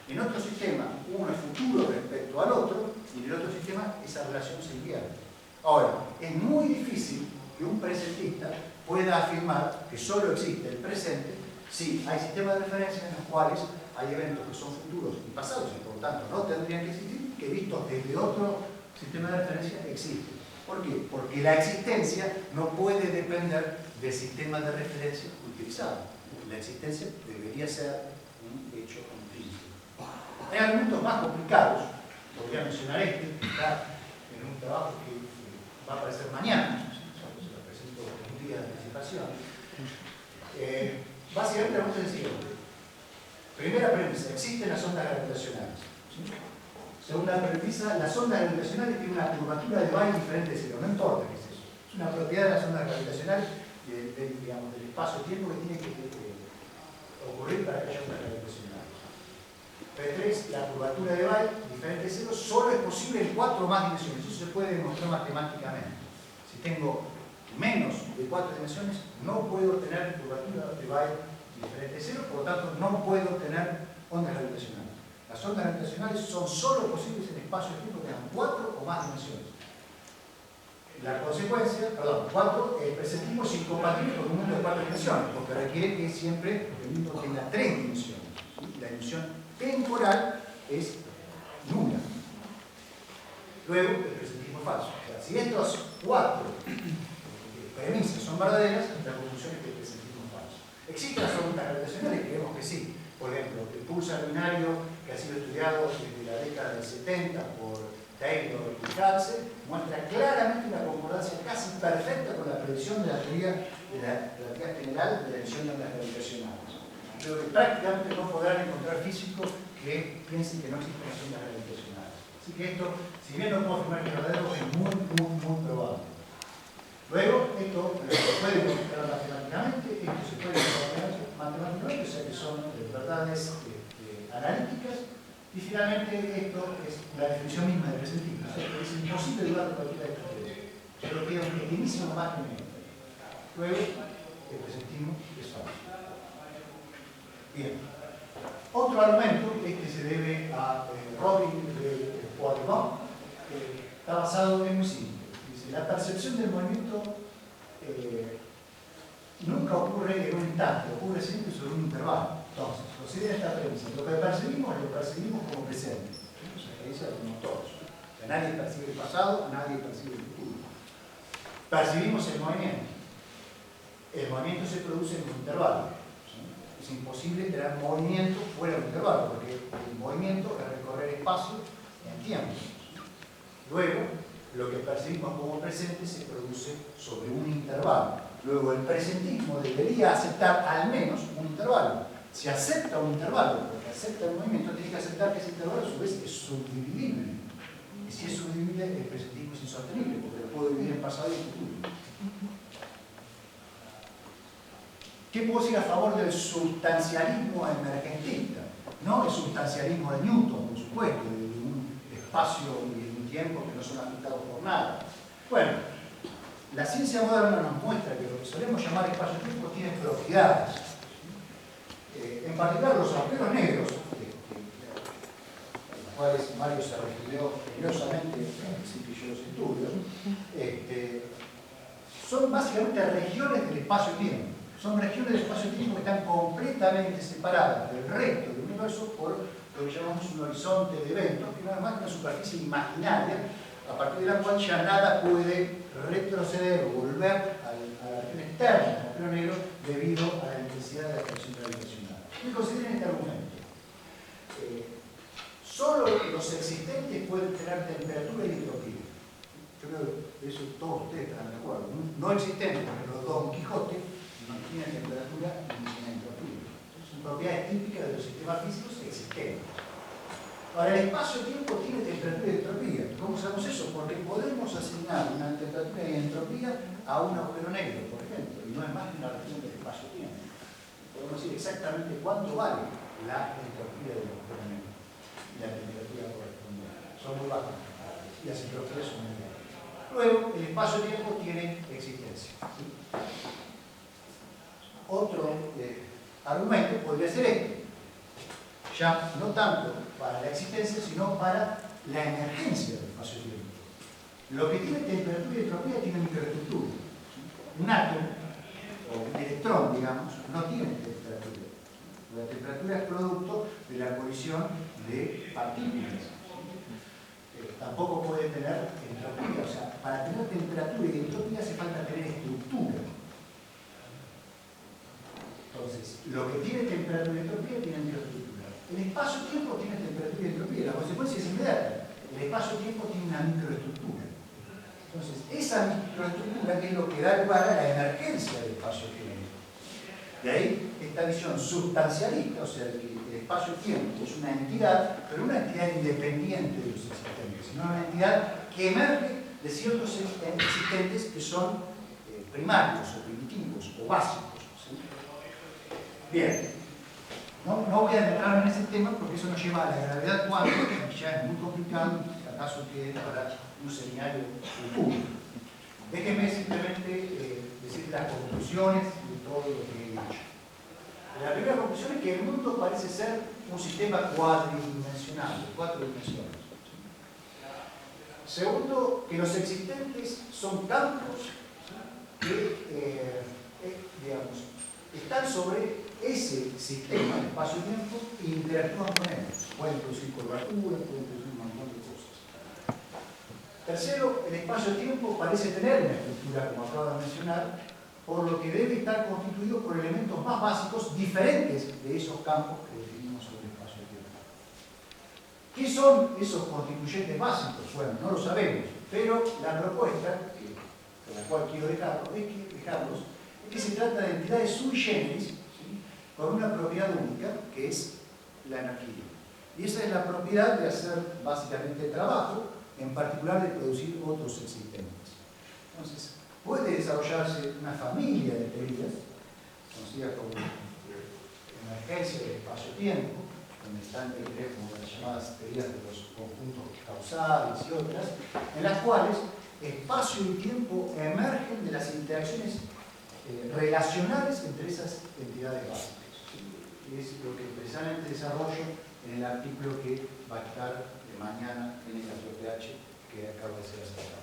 en otro sistema uno es futuro respecto al otro, y en el otro sistema esa relación se invierte. Ahora, es muy difícil que un presentista pueda afirmar que solo existe el presente si hay sistemas de referencia en los cuales hay eventos que son futuros y pasados y por lo tanto no tendrían que existir, que vistos desde otro sistema de referencia existen. ¿Por qué? Porque la existencia no puede depender del sistema de referencia utilizado. La existencia debería ser un hecho intrínseco. Hay argumentos más complicados, podría mencionar este, que está en un trabajo que va a aparecer mañana, se lo presento con un día de anticipación. Básicamente la pregunta es la siguiente. Primera premisa, existen las ondas gravitacionales. ¿Sí? Segunda premisa, las ondas gravitacionales tienen una curvatura de Weyl diferente de cero, no importa qué es eso. Es una propiedad de las ondas gravitacionales, digamos, del espacio-tiempo que tiene que ocurrir para que haya ondas gravitacionales. P3, la curvatura de Weyl diferente de cero, solo es posible en 4 o más dimensiones. Eso se puede demostrar matemáticamente. Si tengo menos de 4 dimensiones, no puedo tener curvatura de Weyl diferente de cero, por lo tanto no puedo tener ondas gravitacionales. Las ondas gravitacionales son solo posibles en espacio-tiempo que tengan 4 o más dimensiones. La consecuencia, el presentismo es incompatible con un mundo de 4 dimensiones, porque requiere que siempre el mundo tenga 3 dimensiones. ¿Sí? La dimensión temporal es nula. Luego, el presentismo es falso. O sea, si estas 4 premisas son verdaderas, la conclusión es que el presentismo es falso. ¿Existen las ondas gravitacionales? Creemos que sí. Por ejemplo, el pulsar binario que ha sido estudiado desde la década del 70 por Taylor y Katze muestra claramente una concordancia casi perfecta con la predicción de la teoría de la relatividad general de la emisión de ondas gravitacionales. Pero que prácticamente no podrán encontrar físicos que piensen que no existen las ondas gravitacionales. Así que esto, si bien no puedo afirmar que es verdadero, es muy probable. Luego, esto se puede demostrar matemáticamente, esto se puede demostrar matemáticamente, o sea que son verdades analíticas, y finalmente esto es la definición misma del presentismo. O sea que es imposible dudar de cualquiera de estas tres. Solo queda un pequeñísimo margen en esto. Luego, el presentismo es falso. Bien. Otro argumento, este se debe a Robin de Poitvin, está basado en muy simple. Dice, la percepción del movimiento nunca ocurre en un instante, ocurre siempre sobre un intervalo. Entonces, considera esta premisa. Lo que percibimos como presente. O sea, que dice como todos. Que nadie percibe el pasado, nadie percibe el futuro. Percibimos el movimiento. El movimiento se produce en un intervalo. Es imposible tener movimiento fuera del intervalo, porque el movimiento es recorrer espacio en tiempo. Luego, lo que percibimos como presente se produce sobre un intervalo. Luego, el presentismo debería aceptar al menos un intervalo. Si acepta un intervalo, porque acepta el movimiento, tiene que aceptar que ese intervalo a su vez es subdividible. Y si es subdividible, el presentismo es insostenible, porque lo puedo dividir en pasado y en futuro. ¿Qué puedo decir a favor del sustancialismo emergentista? No el sustancialismo de Newton, por supuesto, de un espacio y de un tiempo que no son afectados por nada. Bueno, la ciencia moderna nos muestra que lo que solemos llamar espacio-tiempo tiene propiedades. En particular los agujeros negros, a los cuales Mario se refirió generosamente al principio de los estudios, son básicamente regiones del espacio-tiempo. Son regiones del espacio-tiempo que están completamente separadas del resto del universo por lo que llamamos un horizonte de eventos, que no es más que una superficie imaginaria a partir de la cual ya nada puede retroceder o volver a la región externa del agujero negro debido a la intensidad de la atracción gravitacional. ¿Qué consideren este argumento? Solo los existentes pueden tener temperatura y entropía. Yo creo que eso todos ustedes están de acuerdo. No existentes, pero Don Quijote no tiene temperatura ni tiene entropía. Son propiedades típicas de los sistemas físicos existentes. Ahora, el espacio-tiempo tiene temperatura y entropía. ¿Cómo sabemos eso? Porque podemos asignar una temperatura y entropía a un agujero negro, por ejemplo, y no es más que una región del espacio-tiempo. Podemos decir exactamente cuánto vale la entropía del agujero negro y la temperatura correspondiente. Son muy bajas. Y las entropías son muy bajas. Luego, el espacio-tiempo tiene existencia. ¿Sí? Otro argumento podría ser este. Ya no tanto para la existencia, sino para la emergencia del espacio-tiempo. Lo que tiene temperatura y entropía tiene microestructura. Un átomo, o un electrón, digamos, no tiene temperatura. La temperatura es producto de la colisión de partículas. Tampoco puede tener entropía. O sea, para tener temperatura y entropía hace falta tener estructura. Entonces, lo que tiene temperatura y entropía tiene microestructura. El espacio-tiempo tiene temperatura y entropía. La consecuencia es inmediata. El espacio-tiempo tiene una microestructura. Entonces, esa microestructura es lo que da lugar a la emergencia del espacio-tiempo. De ahí esta visión sustancialista, o sea, que el espacio-tiempo es una entidad, pero una entidad independiente de los existentes, sino una entidad que emerge de ciertos existentes que son primarios o primitivos o básicos. ¿Sí? Bien. No voy a adentrarme en ese tema porque eso nos lleva a la gravedad cuántica, que ya es muy complicado, acaso que para un seminario futuro. Déjenme simplemente decir las conclusiones de todo lo que he dicho. La primera conclusión es que el mundo parece ser un sistema cuadridimensional, de 4 dimensiones. Segundo, que los existentes son campos que, digamos, están sobre ese sistema de espacio-tiempo e interactúan con él. Pueden producir curvaturas, pueden producir un montón de cosas. Tercero, el espacio-tiempo parece tener una estructura, como acabo de mencionar, por lo que debe estar constituido por elementos más básicos diferentes de esos campos que definimos sobre el espacio-tiempo. ¿Qué son esos constituyentes básicos? Bueno, no lo sabemos, pero la propuesta, con la cual quiero dejarlos, es que se trata de entidades sui generis, ¿sí?, con una propiedad única, que es la energía. Y esa es la propiedad de hacer básicamente trabajo, en particular de producir otros existentes. Entonces, puede desarrollarse una familia de teorías, conocidas como emergencia del espacio-tiempo, donde están como las llamadas teorías de los conjuntos causales y otras, en las cuales espacio y tiempo emergen de las interacciones relacionales entre esas entidades básicas. Es lo que precisamente desarrollo en el artículo que va a estar de mañana en el ATOPH que acaba de ser aceptado.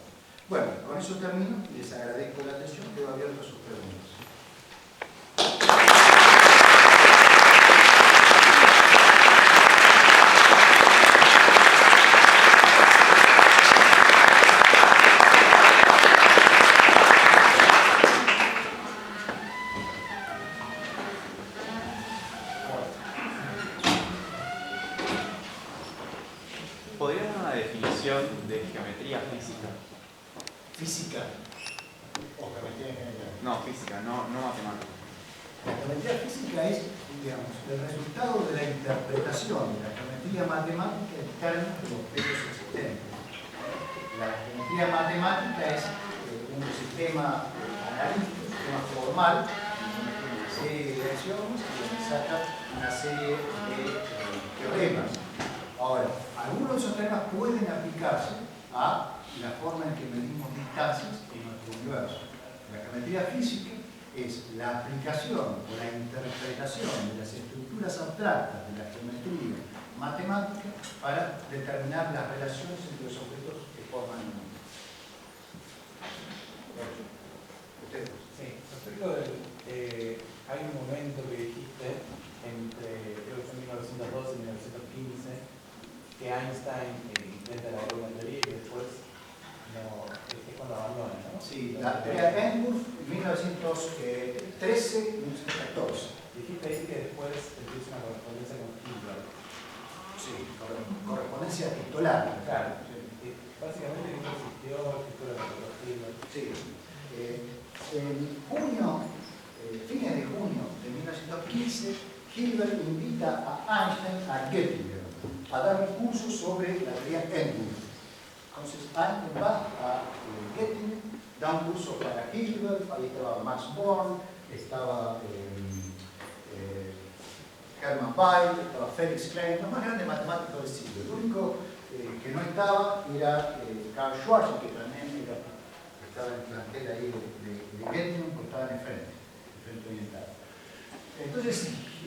Bueno, con eso termino y les agradezco la atención, quedo abierto a sus preguntas. ¿Podría dar una definición definición de geometría física. Física o geometría en general. No, física, no matemática. La geometría física es, digamos, el resultado de la interpretación de la geometría matemática en términos de los objetos existentes. La geometría matemática es un sistema analítico, un sistema formal, una serie de direcciones que saca una serie de teoremas. Ahora, algunos de esos teoremas pueden aplicarse a la forma en que medimos distancias en nuestro universo. La geometría física es la aplicación o la interpretación de las estructuras abstractas de la geometría matemática para determinar las relaciones entre los objetos que forman el mundo. ¿Ustedes? Sí, respecto del, hay un momento que dijiste entre, creo que fue 1912 y 1915, que Einstein intenta elaborar una teoría y que después no, es cuando abandona, ¿no? Sí, la teoría Engulf, 1913-1914. Dijiste ahí que después empieza una correspondencia con Hilbert. Sí, correspondencia epistolar. Claro, básicamente no existió escritura de Hilbert. Sí. En junio, fines de junio de 1915, Hilbert invita a Einstein a Göttingen a dar un curso sobre la teoría Engulf. Entonces Einstein va a Göttingen, da un curso para Hilbert, ahí estaba Max Born, estaba Hermann Weyl, estaba Felix Klein, los más grandes matemáticos del siglo. El único que no estaba era Karl Schwarz, que también estaba en el plantel ahí de Göttingen, que estaba en el frente oriental. Entonces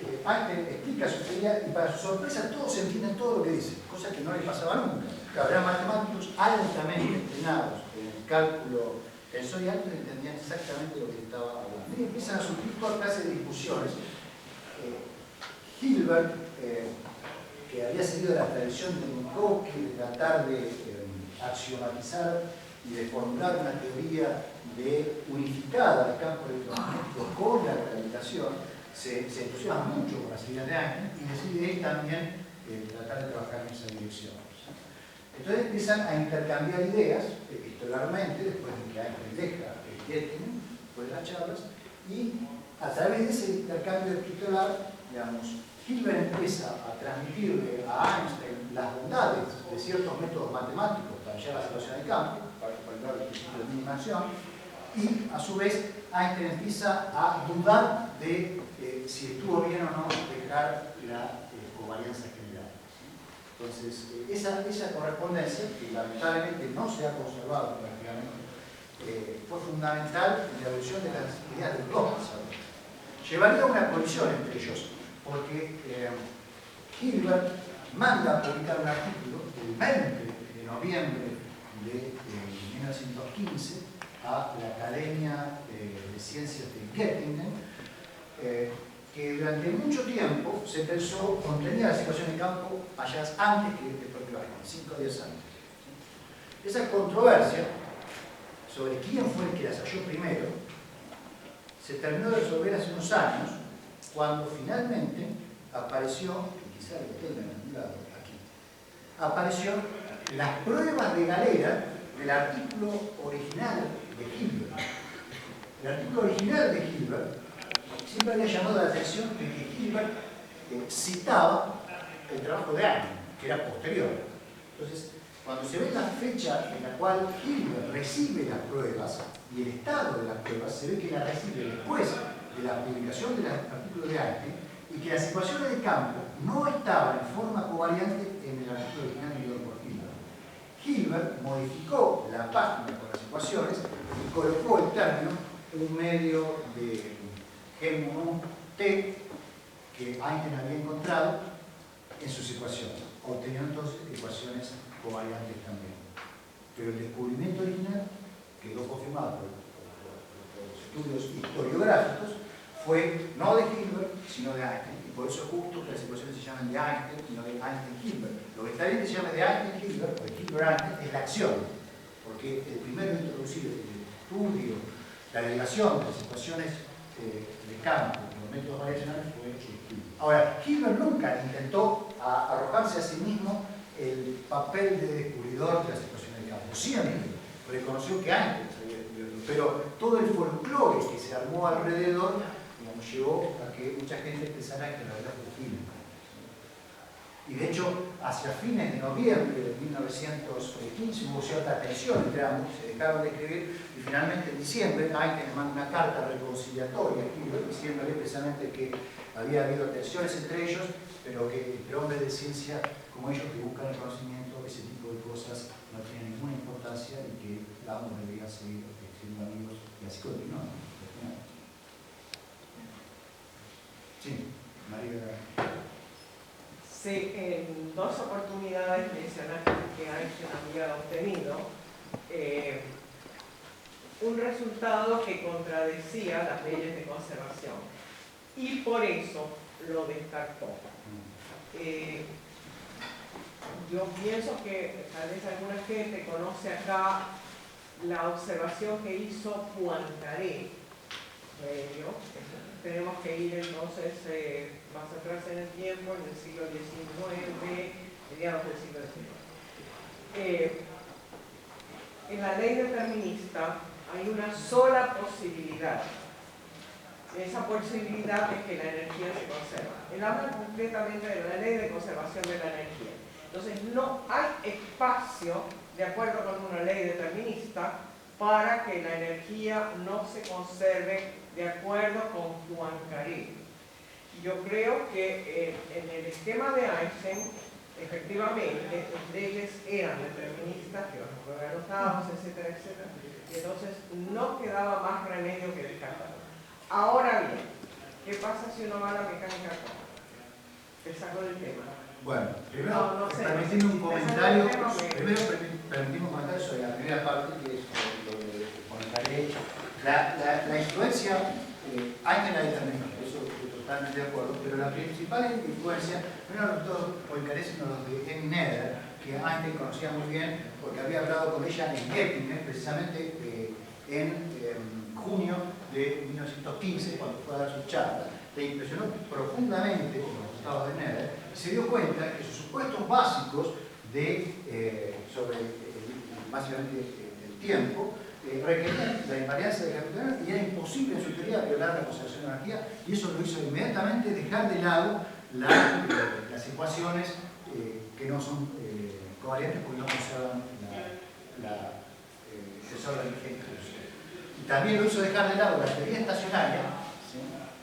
Einstein explica su teoría y para su sorpresa todos entienden todo lo que dice, cosa que no le pasaba nunca. Habrá matemáticos altamente entrenados en el cálculo tensorial que entendían exactamente lo que estaba hablando. Y empiezan a surgir toda clase de discusiones. Hilbert, que había seguido la tradición de Minkowski de tratar de axiomatizar y de formular una teoría unificada del campo electromagnético con la gravitación, se entusiasma mucho con las ideas de Einstein y decide él también tratar de trabajar en esa dirección. Entonces empiezan a intercambiar ideas epistolarmente, después de que Einstein deja Göttingen, después de las charlas, y a través de ese intercambio epistolar, digamos, Hilbert empieza a transmitirle a Einstein las bondades de ciertos métodos matemáticos para hallar la situación de campo, para calcular el principio de mínima acción, y a su vez Einstein empieza a dudar de si estuvo bien o no dejar la covarianza general. Entonces, esa correspondencia, que lamentablemente no se ha conservado prácticamente, fue fundamental en la evolución de las ideas del bloque. Llevaría a una colisión entre ellos, porque Hilbert manda a publicar un artículo el 20 de noviembre de 1915 a la Academia de Ciencias de Göttingen, que durante mucho tiempo se pensó contenía la situación de campo halladas antes que el propio Einstein, 5 o 10 años. Esa controversia sobre quién fue el que las halló primero se terminó de resolver hace unos años, cuando finalmente apareció, y quizá lo tengan en un lado aquí, apareció las pruebas de galera del artículo original de Hilbert. El artículo original de Hilbert siempre había llamado la atención de que Hilbert citaba el trabajo de Einstein, que era posterior. Entonces, cuando se ve la fecha en la cual Hilbert recibe las pruebas y el estado de las pruebas, se ve que las recibe después de la publicación del artículo de Einstein y que las ecuaciones de campo no estaban en forma covariante en el artículo original enviado por Hilbert. Hilbert modificó la página con las ecuaciones y colocó el término un medio de G T que Einstein había encontrado en sus ecuaciones, obteniendo entonces ecuaciones covariantes también. Pero el descubrimiento original quedó confirmado por los estudios historiográficos, fue no de Hilbert, sino de Einstein. Y por eso es justo que las ecuaciones se llaman de Einstein y no de Einstein-Hilbert. Lo que está bien que se llame de Einstein-Hilbert o de Hilbert-Einstein es la acción, porque el primero en introducir el estudio, la derivación de las ecuaciones de campo, los métodos variacionales, fue Hilbert. Ahora, Hilbert nunca intentó arrojarse a sí mismo el papel de descubridor de la situación de campo. Siempre reconoció que Einstein sabía descubrir, pero todo el folclore que se armó alrededor, digamos, llevó a que mucha gente pensara que la verdad fue firme. Y de hecho, hacia fines de noviembre de 1915 hubo cierta tensión entre ambos, se dejaron de escribir y finalmente en diciembre Einstein le manda una carta reconciliatoria, diciéndole precisamente que había habido tensiones entre ellos, pero que entre hombres de ciencia como ellos que buscan el conocimiento, ese tipo de cosas no tienen ninguna importancia y que ambos deberían seguir siendo amigos, y así continuó. Sí, María. Sí, en dos oportunidades mencionaste que Einstein había obtenido un resultado que contradecía las leyes de conservación y por eso lo descartó. Yo pienso que tal vez alguna gente conoce acá la observación que hizo Poincaré. Tenemos que ir entonces más atrás en el tiempo, en el siglo XIX, mediados del siglo XIX. En la ley determinista hay una sola posibilidad. Esa posibilidad es que la energía se conserva. Él habla concretamente de la ley de conservación de la energía. Entonces no hay espacio, de acuerdo con una ley determinista, para que la energía no se conserve de acuerdo con Poincaré. Yo creo que en el esquema de Einstein, efectivamente, las leyes eran deterministas, que los anotábamos, etcétera, etcétera, y entonces no quedaba más remedio que descartarlo. Ahora bien, ¿qué pasa si uno va a la mecánica cuántica? Te saco del tema. Bueno, primero, permitiendo un comentario, permitimos un comentario sobre la primera parte, que es lo de Poincaré. La influencia, Einstein la determinó, eso estoy totalmente de acuerdo, pero la principal influencia no eran los dos Poincaré, sino los de Emmy Noether, que Einstein conocía muy bien, porque había hablado con ella en Göttingen, precisamente en junio de 1915, cuando fue a dar su charla. Le impresionó profundamente los resultados de Noether y se dio cuenta que sus supuestos básicos sobre básicamente el tiempo requerían la invariancia de Hamilton y era imposible en su teoría violar la conservación de energía, y eso lo hizo inmediatamente dejar de lado las ecuaciones que no son covariantes porque no conservan el tesoro de energía. Y también lo hizo dejar de lado la teoría estacionaria, ¿sí?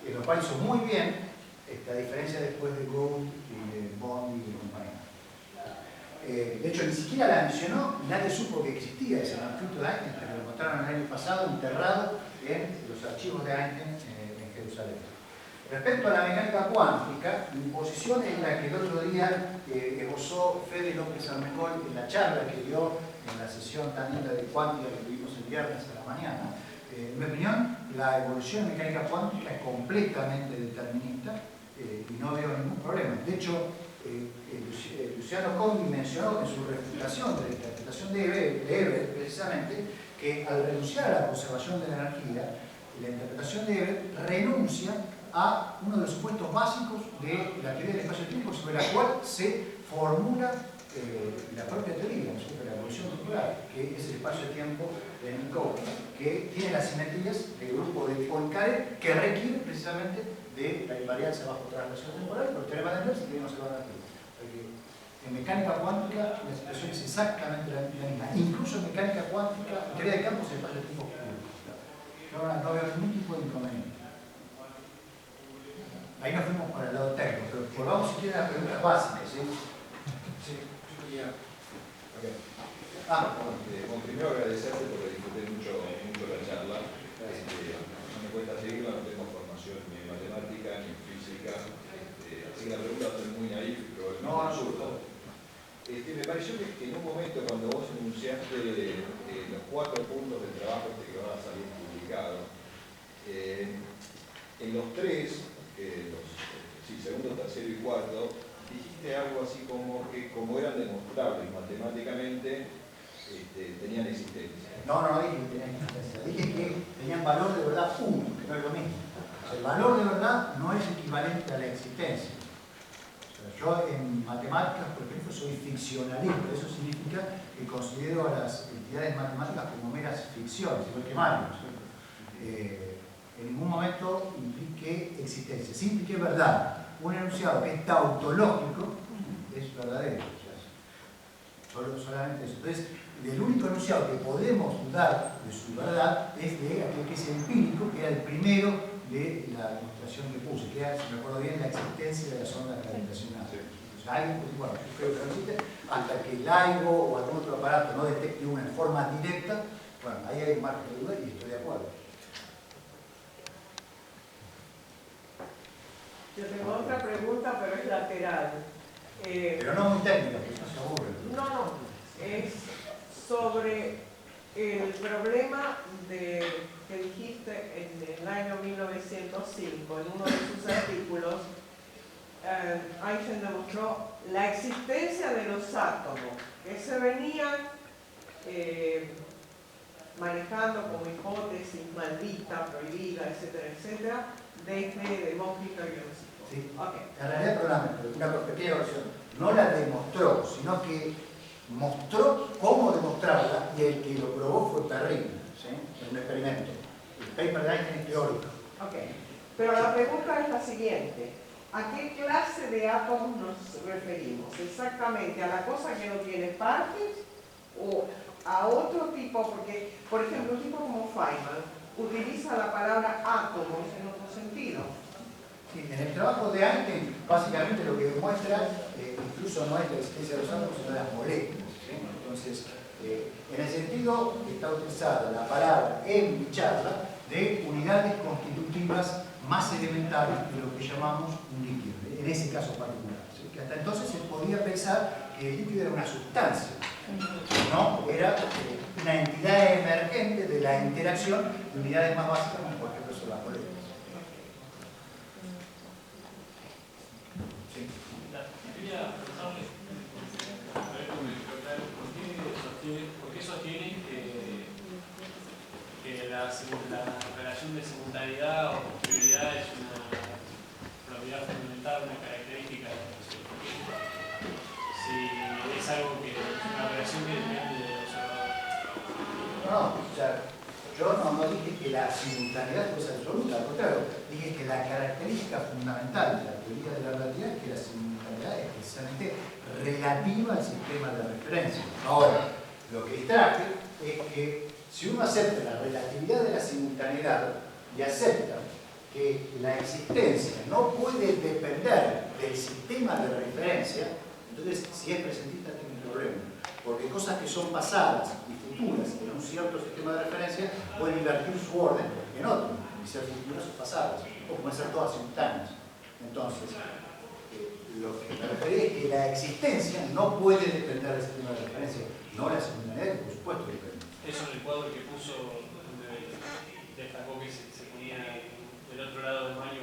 En lo cual hizo muy bien, a diferencia después de Gould y de Bond y de compañía. De hecho, ni siquiera la mencionó, nadie supo que existía ese manuscrito de Einstein, que lo encontraron el año pasado enterrado en los archivos de Einstein en Jerusalén. Respecto a la mecánica cuántica, mi posición es la que el otro día esbozó Fede López Armengol en la charla que dio en la sesión tan linda de cuántica que tuvimos el viernes a la mañana. En mi opinión, la evolución de mecánica cuántica es completamente determinista y no veo ningún problema. De hecho, Luciano Conti mencionó en su refutación de la interpretación de Everett, precisamente, que al renunciar a la conservación de la energía, la interpretación de Everett renuncia a uno de los supuestos básicos de la teoría del espacio-tiempo, sobre la cual se formula la propia teoría, ¿no? Sobre la evolución temporal, que es el espacio-tiempo de Minkowski, que tiene las simetrías del grupo de Poincaré, que requiere precisamente de la invariancia bajo traslación temporal, por el teorema de Nernst, que vimos hablar aquí. Porque en mecánica cuántica la situación es exactamente la misma. Incluso en mecánica cuántica, en teoría de campos, el espacio-tiempo puro. No veo ningún tipo de inconveniente. Ahí nos fuimos para el lado técnico, pero volvamos si quieren a las preguntas básicas, ¿sí? Sí, yo quería... Okay. Bueno, primero agradecerte porque disfruté mucho la charla. No me cuesta seguirla, no tengo formación ni en matemática ni en física, así que la pregunta va a ser muy naif, pero no absurda. Me pareció que en un momento cuando vos enunciaste los 4 puntos del trabajo que van a salir publicados, en los 3, segundo, tercero y cuarto, dijiste algo así como que como eran demostrables matemáticamente, tenían existencia. No dije que tenían existencia, dije que tenían valor de verdad 1, que no es lo mismo. El valor de verdad no es equivalente a la existencia. O sea, Yo en matemáticas, por ejemplo, soy ficcionalista. Eso significa que considero a las entidades matemáticas como meras ficciones, igual que Mario, ¿no es cierto? En ningún momento implique existencia, sí implique verdad. Un enunciado que es tautológico es verdadero. Solamente eso. Entonces, el único enunciado que podemos dudar de su verdad es de aquel que es empírico, que era el primero de la demostración que puse, que era, si me acuerdo bien, la existencia de las ondas gravitacionales. O sea, alguien puede decir, bueno, yo creo que no existe, hasta que el LIGO o algún otro aparato no detecte una en forma directa, bueno, ahí hay un margen de duda y estoy de acuerdo. Yo tengo otra pregunta, pero es lateral. Pero no muy técnica, porque no se aburre. No, es sobre el problema que dijiste en el año 1905, en uno de sus artículos. Einstein demostró la existencia de los átomos que se venían manejando como hipótesis maldita, prohibida, etcétera, etcétera, desde Demócrito y Leucipo. Sí. Okay. En realidad, perdóname, una pequeña versión, no la demostró, sino que mostró cómo demostrarla y el que lo probó fue terrible, ¿sí? En un experimento. El paper de Einstein es teórico. Okay. Pero la pregunta es la siguiente. ¿A qué clase de átomos nos referimos? ¿Exactamente a la cosa que no tiene partes o a otro tipo? Porque, por ejemplo, un tipo como Feynman utiliza la palabra átomos en otro sentido. Sí, en el trabajo de Einstein, básicamente lo que demuestra incluso no es la existencia de los átomos, sino de las moléculas, ¿sí? Entonces, en el sentido que está utilizada la palabra en mi charla de unidades constitutivas más elementales de lo que llamamos un líquido, en ese caso particular, ¿sí? Que hasta entonces se podía pensar que el líquido era una sustancia, ¿no? Era una entidad emergente de la interacción de unidades más básicas, como por ejemplo son las moléculas. Sí. Quería preguntarle, ¿por qué sostiene que la relación de simultaneidad o prioridad es una propiedad fundamental, una característica de la relación? Si es algo que es una relación que depende del observador. No, o sea, yo no dije que la simultaneidad fuese absoluta, al contrario, dije que la característica fundamental de la teoría de la relatividad es que la simultaneidad es precisamente relativa al sistema de referencia. Ahora, lo que traje es que si uno acepta la relatividad de la simultaneidad y acepta que la existencia no puede depender del sistema de referencia, entonces si es presentista tiene un problema, porque cosas que son pasadas y futuras en un cierto sistema de referencia pueden invertir su orden en otro, y ser futuras o pasadas, o pueden ser todas simultáneas. Entonces, lo que me refería es que la existencia no puede depender del sistema de referencia, no la simultaneidad, que por supuesto depende. Eso en el cuadro que puso, donde destacó que se ponía del otro lado de Mario.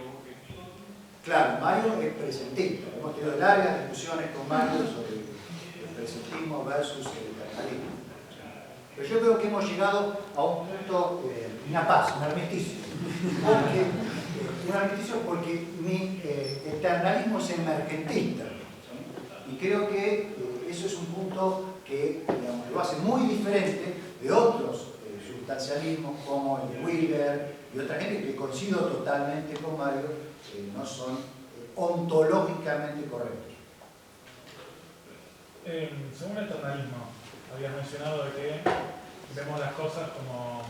Claro, Mario es presentista. Hemos tenido largas discusiones con Mario sobre el presentismo versus el carnalismo. Pero yo creo que hemos llegado a un punto, una paz, un armisticio. Un armisticio porque el carnalismo es emergentista. ¿Sí? Y creo que eso es un punto que, digamos, lo hace muy diferente de otros sustancialismos como el de Wheeler y otra gente que coincido totalmente con Mario, no son ontológicamente correctos. Según el ternarismo, habías mencionado de que vemos las cosas como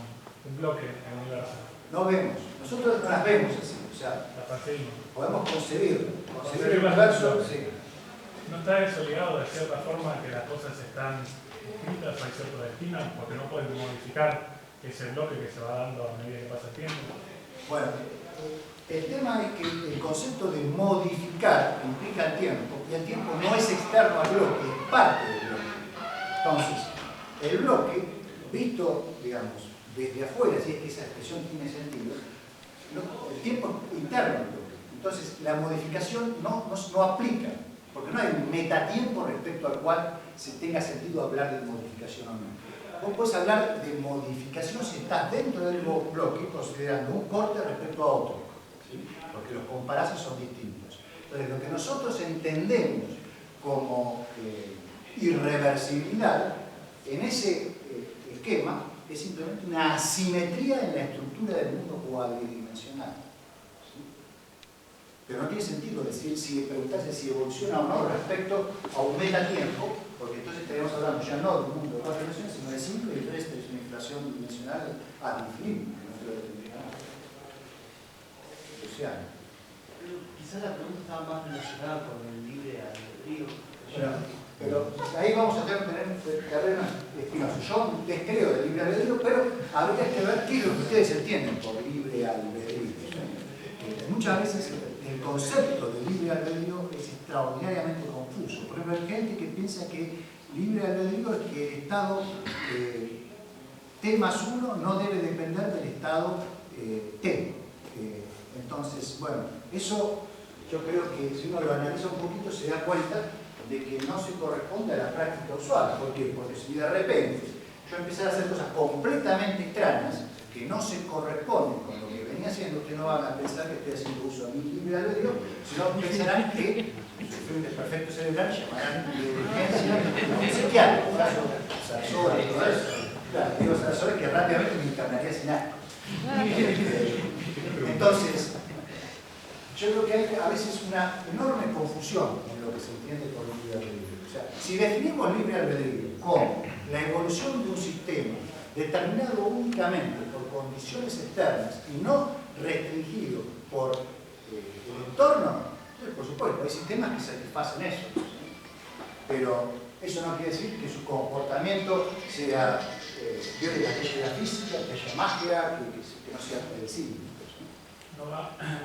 un bloque en el universo. No vemos, nosotros no las vemos así, o sea, La percibimos. podemos concebir el Concebir universo, las sí. ¿No está eso ligado de cierta forma a que las cosas están escritas, hay cierto destino, porque no pueden modificar ese bloque que se va dando a medida que pasa el tiempo? Bueno, el tema es que el concepto de modificar implica el tiempo, y el tiempo no es externo al bloque, es parte del bloque. Entonces, el bloque, visto, digamos, desde afuera, si es que esa expresión tiene sentido, el tiempo es interno al bloque. Entonces, la modificación no aplica, porque no hay un metatiempo respecto al cual se tenga sentido hablar de modificación o no. Vos podés hablar de modificación si estás dentro del bloque considerando un corte respecto a otro, ¿sí? Porque los comparámenes son distintos. Entonces, lo que nosotros entendemos como irreversibilidad en ese esquema es simplemente una asimetría en la estructura del mundo cuadridimensional. ¿Sí? Pero no tiene sentido preguntarse si evoluciona o no respecto a un metatiempo, porque entonces estaríamos hablando ya no de un mundo de 4 dimensiones, sino de 5 y 3, es una inflación dimensional ad infinitum, que no se lo detendría nada. O sea, quizás la pregunta estaba más relacionada con el libre albedrío. Pero ahí vamos a tener terrenos espinosos. Yo descreo del libre albedrío, pero habría que ver qué es lo que ustedes entienden por libre albedrío. Muchas veces el concepto de libre albedrío es extraordinariamente confuso. Por ejemplo, hay gente que piensa que libre albedrío es que el estado T más 1 no debe depender del estado T. Entonces, bueno, eso yo creo que si uno lo analiza un poquito se da cuenta de que no se corresponde a la práctica usual. ¿Por qué? Porque si de repente yo empezara a hacer cosas completamente extrañas que no se corresponden con lo que venía haciendo, ustedes no van a pensar que estoy haciendo uso de mi libre albedrío, sino pensarán que soy un desperfecto cerebral, llamarán de urgencia a un psiquiatra, Sarsora y todo eso. Claro, digo Sarsora que rápidamente me internaría sin asco. Entonces, yo creo que hay a veces una enorme confusión en lo que se entiende por libre albedrío. O sea, si definimos libre albedrío como la evolución de un sistema determinado únicamente por condiciones externas y no restringido por el entorno, entonces, por supuesto, hay sistemas que satisfacen eso. ¿Sí? Pero eso no quiere decir que su comportamiento sea viole las leyes de la física, que haya magia, que no sea predecible. No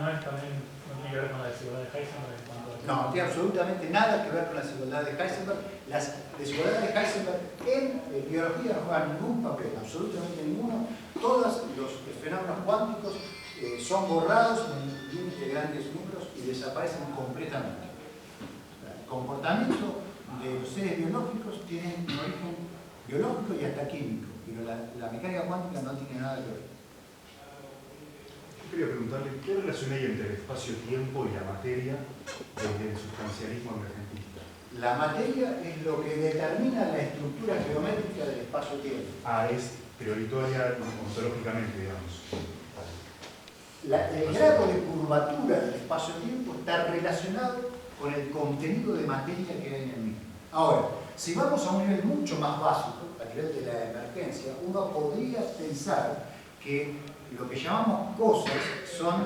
es también, no tiene que ver con la desigualdad de Heisenberg. No, no tiene absolutamente nada que ver con la desigualdad de Heisenberg. Las desigualdades de Heisenberg en biología no juegan ningún papel, absolutamente ninguno. Todos los fenómenos cuánticos son borrados en el límite de grandes números y desaparecen completamente. El comportamiento de los seres biológicos tiene un origen biológico y hasta químico, pero la mecánica cuántica no tiene nada que ver. Quería preguntarle, ¿qué relación hay entre el espacio-tiempo y la materia desde el sustancialismo emergentista? La materia es lo que determina la estructura geométrica del espacio-tiempo. Es teoritoria ontológicamente, digamos. El grado de curvatura del espacio-tiempo está relacionado con el contenido de materia que hay en el mismo. Ahora, si vamos a un nivel mucho más básico, a nivel de la emergencia, uno podría pensar que lo que llamamos cosas son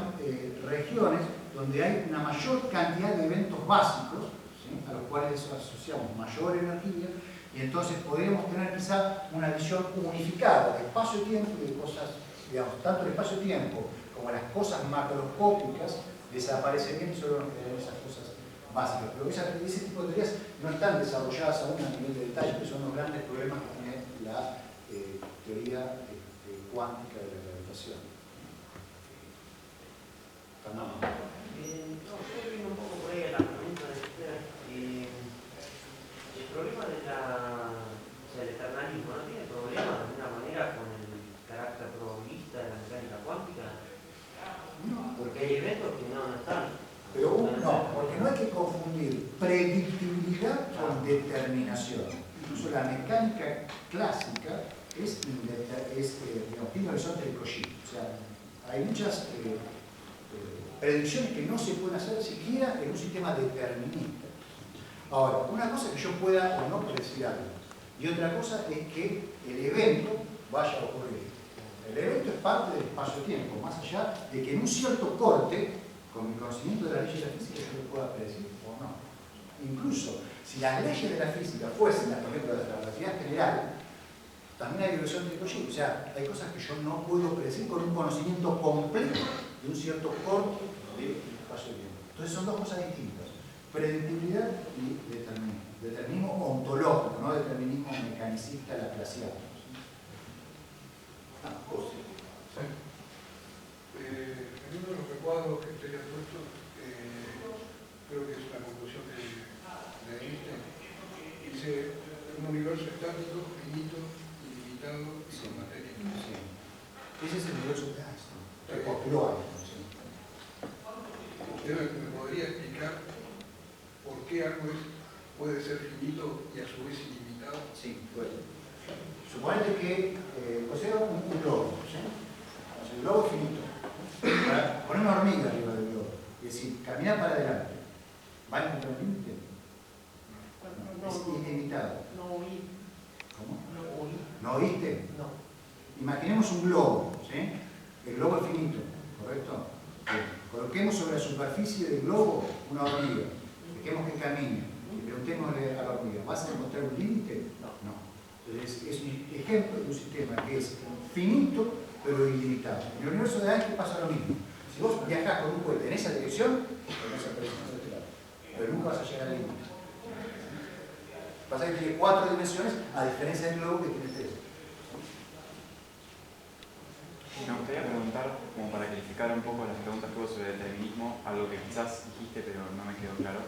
regiones donde hay una mayor cantidad de eventos básicos, ¿sí? A los cuales asociamos mayor energía, y entonces podríamos tener quizá una visión unificada de espacio-tiempo y de cosas, digamos, tanto el espacio-tiempo como las cosas macroscópicas desaparecerían y solo nos quedarían esas cosas básicas. Pero ese tipo de teorías no están desarrolladas aún a nivel de detalle, que son los grandes problemas que tiene la teoría cuántica de la gravitación. No, yo vino un poco por ahí a la pregunta de usted. El problema del eternalismo, ¿no tiene problema de alguna manera con el carácter probabilista de la mecánica cuántica? No, Porque hay eventos que no están. pero no, porque no hay que confundir predictibilidad con determinación. Incluso la mecánica clásica tiene un horizonte de Cauchy. O sea, hay muchas predicciones que no se pueden hacer siquiera en un sistema determinista. Ahora, una cosa es que yo pueda o no predecir algo, y otra cosa es que el evento vaya a ocurrir. El evento es parte del espacio-tiempo, más allá de que en un cierto corte, con mi conocimiento de la ley de la física, yo lo pueda predecir o no. Incluso, si las leyes de la física fuesen, por ejemplo, de la relatividad general, también hay horizonte de Cauchy. O sea, hay cosas que yo no puedo predecir con un conocimiento completo de un cierto corte del espacio-tiempo. Entonces son dos cosas distintas. Predictibilidad y determinismo. Determinismo ontológico, no determinismo mecanicista laplaciano. Sí. En uno de los recuadros que usted ha puesto, creo que es una conclusión de Einstein, dice un universo estático, finito, ilimitado y sin materia. Sí. Ese es el universo de Einstein. Que postuló Einstein. ¿Usted me podría explicar qué algo puede ser finito y a su vez ilimitado? Sí, bueno. Suponete que considera un globo, ¿sí? O sea, el globo es finito. Poner una hormiga arriba del globo, es decir, caminar para adelante. ¿Va a encontrar un límite? No, Es ilimitado. no oí. ¿Cómo? No oí. ¿No oíste? No. Imaginemos un globo, ¿sí? El globo es finito, ¿correcto? Bien. Coloquemos sobre la superficie del globo una hormiga. Dejemos que camine. Y preguntémosle a la hormiga, ¿vas a encontrar un límite? No. Entonces, es un ejemplo de un sistema que es finito, pero ilimitado. En el universo de Einstein pasa lo mismo. Si vos viajás con un cohete en esa dirección, tenés esa presión de este lado. Pero nunca vas a llegar al límite. Pasa que tiene 4 dimensiones, a diferencia del globo que tiene 3. Me gustaría preguntar, como para clarificar un poco las preguntas que hubo sobre el determinismo, algo que quizás dijiste pero no me quedó claro.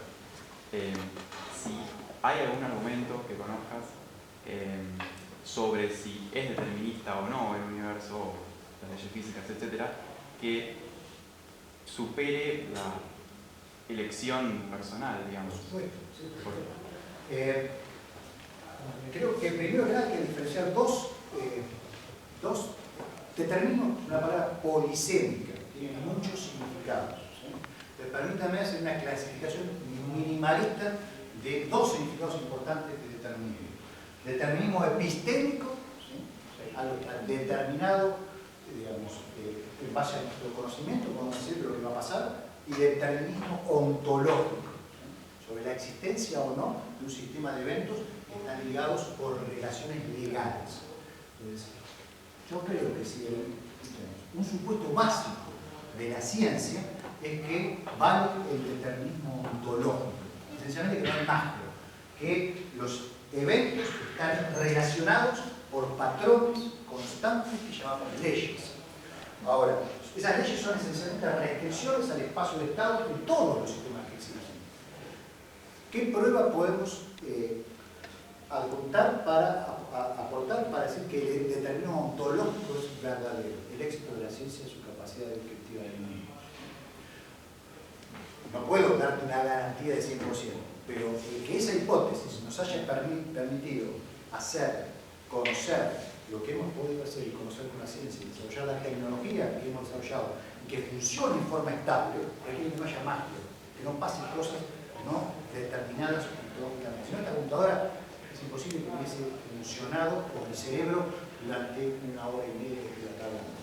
Si hay algún argumento que conozcas sobre si es determinista o no el universo, las leyes físicas, etcétera, que supere la elección personal, digamos. Por supuesto. Creo que primero que nada hay que diferenciar dos determinismo es una palabra polisémica, tiene muchos significados. ¿Sí? Pero permítame hacer una clasificación minimalista de dos significados importantes de determinismo. Determinismo epistémico, ¿sí? Algo determinado, digamos, en base a nuestro conocimiento, podemos decir lo que va a pasar, y determinismo ontológico, ¿sí? Sobre la existencia o no de un sistema de eventos que están ligados por relaciones legales. Entonces, yo creo que si un supuesto básico de la ciencia es que vale el determinismo ontológico, esencialmente que no hay más, que los eventos están relacionados por patrones constantes que llamamos leyes. Ahora, esas leyes son esencialmente restricciones al espacio de estado de todos los sistemas que existen. ¿Qué prueba podemos aportar para decir que el determinismo ontológico es verdadero? El éxito de la ciencia es su capacidad descriptiva del mundo. No puedo darte una garantía de 100%, pero que esa hipótesis nos haya permitido conocer lo que hemos podido hacer y conocer con la ciencia y desarrollar la tecnología que hemos desarrollado y que funcione en forma estable, requiere que no haya magia, que no pasen cosas no determinadas ontológicamente. Si no, esta computadora es imposible que hubiese funcionado con el cerebro durante 1 hora y media que estoy acá hablando.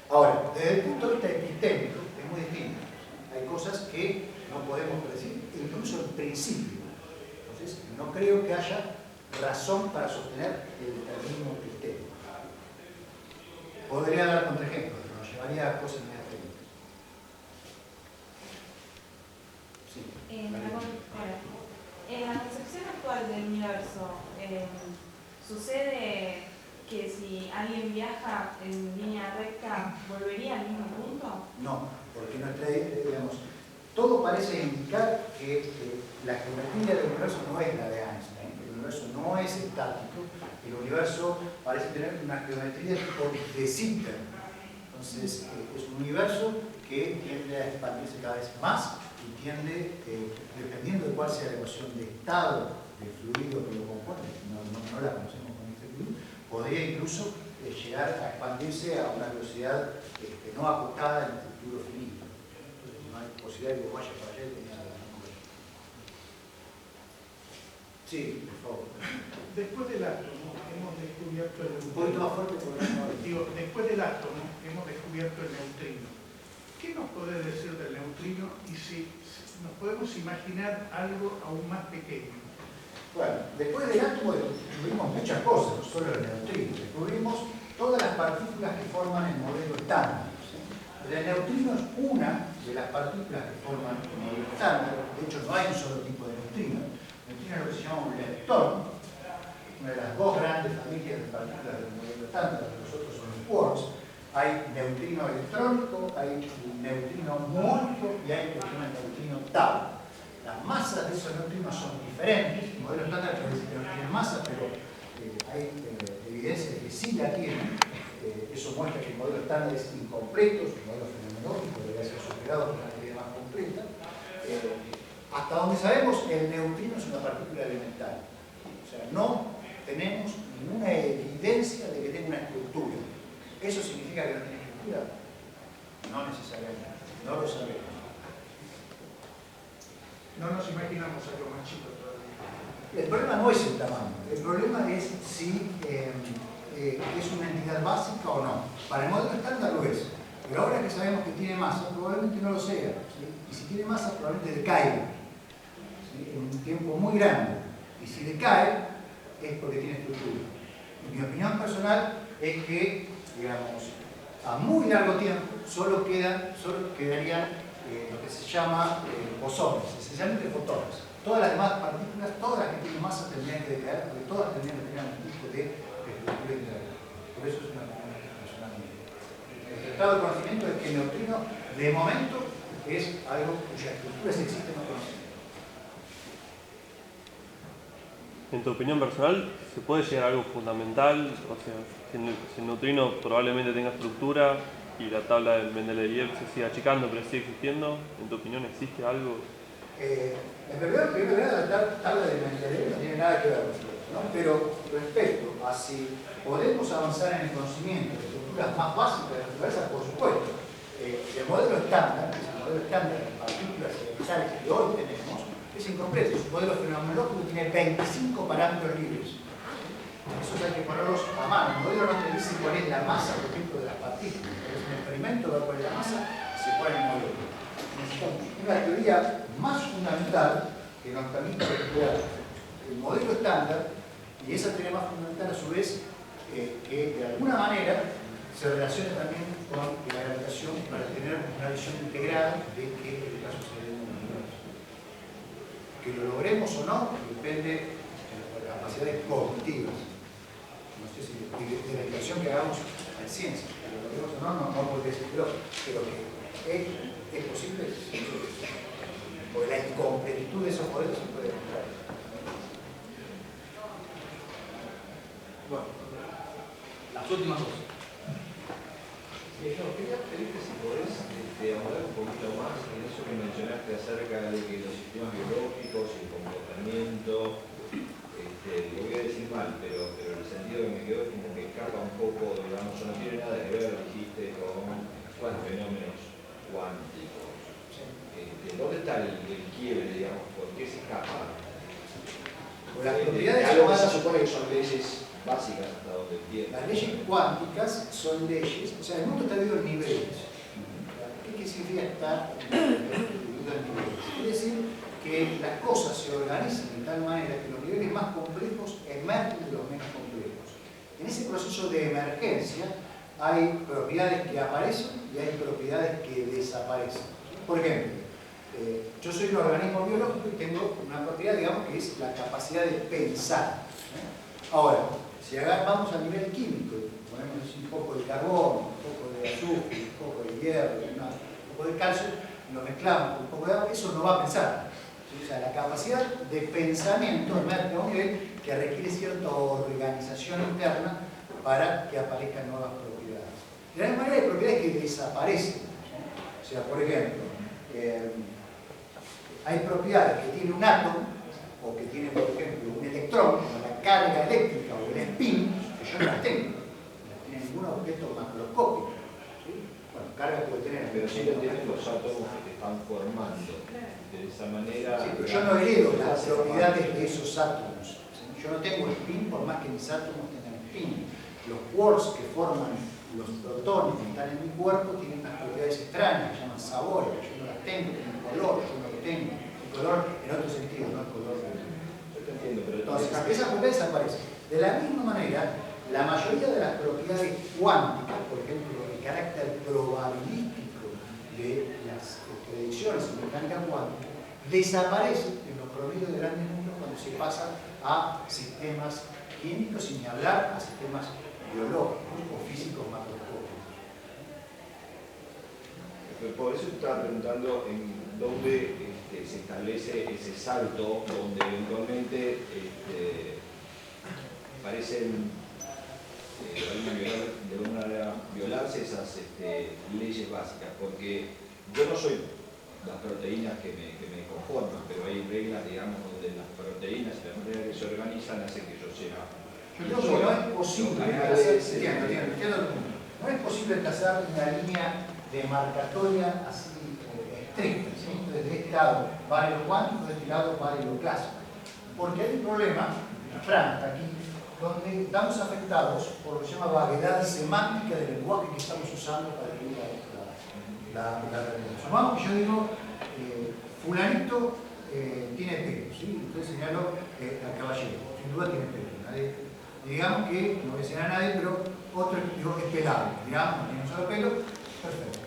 Ahora, desde el punto de vista epistémico, es muy distinto. Hay cosas que no podemos predecir, incluso en principio. Entonces, no creo que haya razón para sostener el determinismo epistémico. Podría dar contraejemplos, pero nos llevaría a cosas más técnicas. Sí. En la concepción actual del universo, ¿sucede que si alguien viaja en línea recta, volvería al mismo punto? No, porque digamos, todo parece indicar que la geometría del universo no es la de Einstein. El universo no es estático. El universo parece tener una geometría tipo de Sitter. Entonces, es un universo que tiende a expandirse cada vez más y tiende, dependiendo de cuál sea la ecuación de estado del fluido que lo compone, no la conocemos con este fluido, podría incluso llegar a expandirse a una velocidad no acotada en el futuro finito. Entonces, no hay posibilidad de que vaya para allá y tenga la conclusión. Sí, por favor. Después del átomo hemos descubierto el neutrino. Un poquito más fuerte porque no. Digo, después del átomo hemos descubierto el neutrino. ¿Qué nos podés decir del neutrino y si nos podemos imaginar algo aún más pequeño? Bueno, después del átomo descubrimos muchas cosas, no solo el neutrino. Descubrimos todas las partículas que forman el modelo estándar. ¿Sí? El neutrino es una de las partículas que forman el modelo estándar. De hecho, no hay un solo tipo de neutrino. El neutrino es lo que se llama un leptón, una de las dos grandes familias de partículas del modelo estándar, los otros son los quarks. Hay neutrino electrónico, hay neutrino muónico y hay neutrino tau. Las masas de esos neutrinos son diferentes. El modelo estándar puede decir que no tienen masa, pero hay evidencia de que sí la tienen. Eso muestra que el modelo estándar es incompleto, su modelo fenomenológico debería ser superado por una teoría más completa. Hasta donde sabemos, el neutrino es una partícula elemental. O sea, no tenemos ninguna evidencia de que tenga una estructura. ¿Eso significa que no tiene estructura? No necesariamente, no lo sabemos. No nos imaginamos algo más chico todavía. El problema no es el tamaño, el problema es si es una entidad básica o no. Para el modelo estándar lo es, pero ahora que sabemos que tiene masa, probablemente no lo sea. ¿Sí? Y si tiene masa, probablemente decaiga, ¿sí? En un tiempo muy grande. Y si decae, es porque tiene estructura. Mi opinión personal es que, digamos, a muy largo tiempo solo quedarían lo que se llama bosones, esencialmente fotones. Todas las demás partículas, todas las que tienen masa tendrían que decaer, porque todas tendrían que tener un tipo de estructura interna. Por eso es una opinión personal. El estado de conocimiento es que el neutrino, de momento, es algo cuya estructura sí existe, no conocemos. En tu opinión personal, ¿se puede llegar a algo fundamental? O sea, si el neutrino probablemente tenga estructura y la tabla de Mendeleev se sigue achicando, pero sigue existiendo, ¿en tu opinión existe algo? En realidad, la tabla de Mendeleev no tiene nada que ver con eso, ¿no? Pero respecto a si podemos avanzar en el conocimiento de estructuras más básicas de la naturaleza, por supuesto. El modelo estándar, de partículas elementales que hoy tenemos, es incompleto. Su modelo fenomenológico tiene 25 parámetros libres. Esos hay que ponerlos a mano. El modelo no te dice cuál es la masa, por ejemplo, de las partículas. Es un experimento de cuál es la masa, se pone en el modelo. Necesitamos una teoría más fundamental que nos permita recuperar el modelo estándar y esa teoría más fundamental a su vez que de alguna manera se relaciona también con la gravitación para tener una visión integrada de qué es el caso se ve en el universo. Que lo logremos o no depende de las capacidades cognitivas. No sé si de la inversión que hagamos en ciencia, que lo logremos o no podría decirlo, pero que es posible, porque la incompletitud de esos modelos se puede demostrar. Bueno, las últimas dos. Quería pedirte si podés ahondar un poquito más en eso que mencionaste acerca de que los sistemas biológicos y el comportamiento, lo voy a decir mal, pero el sentido que me quedó es como que escapa un poco, digamos, no tiene nada que ver, dijiste, con fenómenos cuánticos. ¿Dónde está el quiebre, digamos? ¿Por qué se escapa? Las propiedades algo que se supone que son leyes básicas hasta donde entiendo. Las leyes cuánticas son leyes, o sea, el mundo está dividido en niveles. ¿Qué significa estar dividido en niveles? Quiere decir que las cosas se organizan de tal manera que los niveles más complejos emergen de los menos complejos. En ese proceso de emergencia hay propiedades que aparecen y hay propiedades que desaparecen. Por ejemplo, yo soy un organismo biológico y tengo una propiedad, digamos, que es la capacidad de pensar. Ahora, si vamos a nivel químico, ponemos un poco de carbón, un poco de azufre, un poco de hierro, un poco de calcio, lo mezclamos con un poco de agua, eso no va a pensar. O sea, la capacidad de pensamiento emerge a un nivel que requiere cierta organización interna para que aparezcan nuevas propiedades. De la misma manera hay propiedades que desaparecen. O sea, por ejemplo, hay propiedades que tiene un átomo o que tiene, por ejemplo, un electrón, como la carga eléctrica o el spin, que yo no las tengo. No las tiene ningún objeto macroscópico. ¿Sí? Bueno, carga puede tener. Pero sí lo tienen los átomos que te están formando. De esa manera. Sí, pero yo no heredo las propiedades de esos átomos. ¿Sí? Yo no tengo spin por más que mis átomos tengan spin. Los quarks que forman los protones que están en mi cuerpo tienen unas propiedades extrañas, que se llaman sabores. Yo no las tengo, tienen color, yo no lo tengo. El color en otro sentido, no el color de... Entonces, esas propiedades desaparecen. De la misma manera, la mayoría de las propiedades cuánticas, por ejemplo, el carácter probabilístico de las predicciones en mecánica cuántica, desaparecen en los promedios de grandes números cuando se pasa a sistemas químicos, sin ni hablar a sistemas biológicos o físicos macroscópicos. Por eso estaba preguntando en dónde se establece ese salto donde eventualmente parecen de alguna manera violarse esas leyes básicas, porque yo no soy las proteínas que me conforman, pero hay reglas, digamos, donde las proteínas y la manera que se organizan hace que yo sea. Yo creo que no es posible no es posible trazar una línea demarcatoria así estricta, ¿sí? Entonces, de este lado vale lo cuántico, de este lado vale lo clásico. Porque hay un problema, Frank, aquí, donde estamos afectados por lo que se llama vaguedad semántica del lenguaje que estamos usando para escribir la realidad. Supongamos que yo digo, fulanito tiene pelo, ¿sí? Entonces señalo al caballero, sin duda tiene pelo. Digamos que, no voy a decir a nadie, pero otro digo que es pelado, digamos, no tiene un solo pelo, perfecto.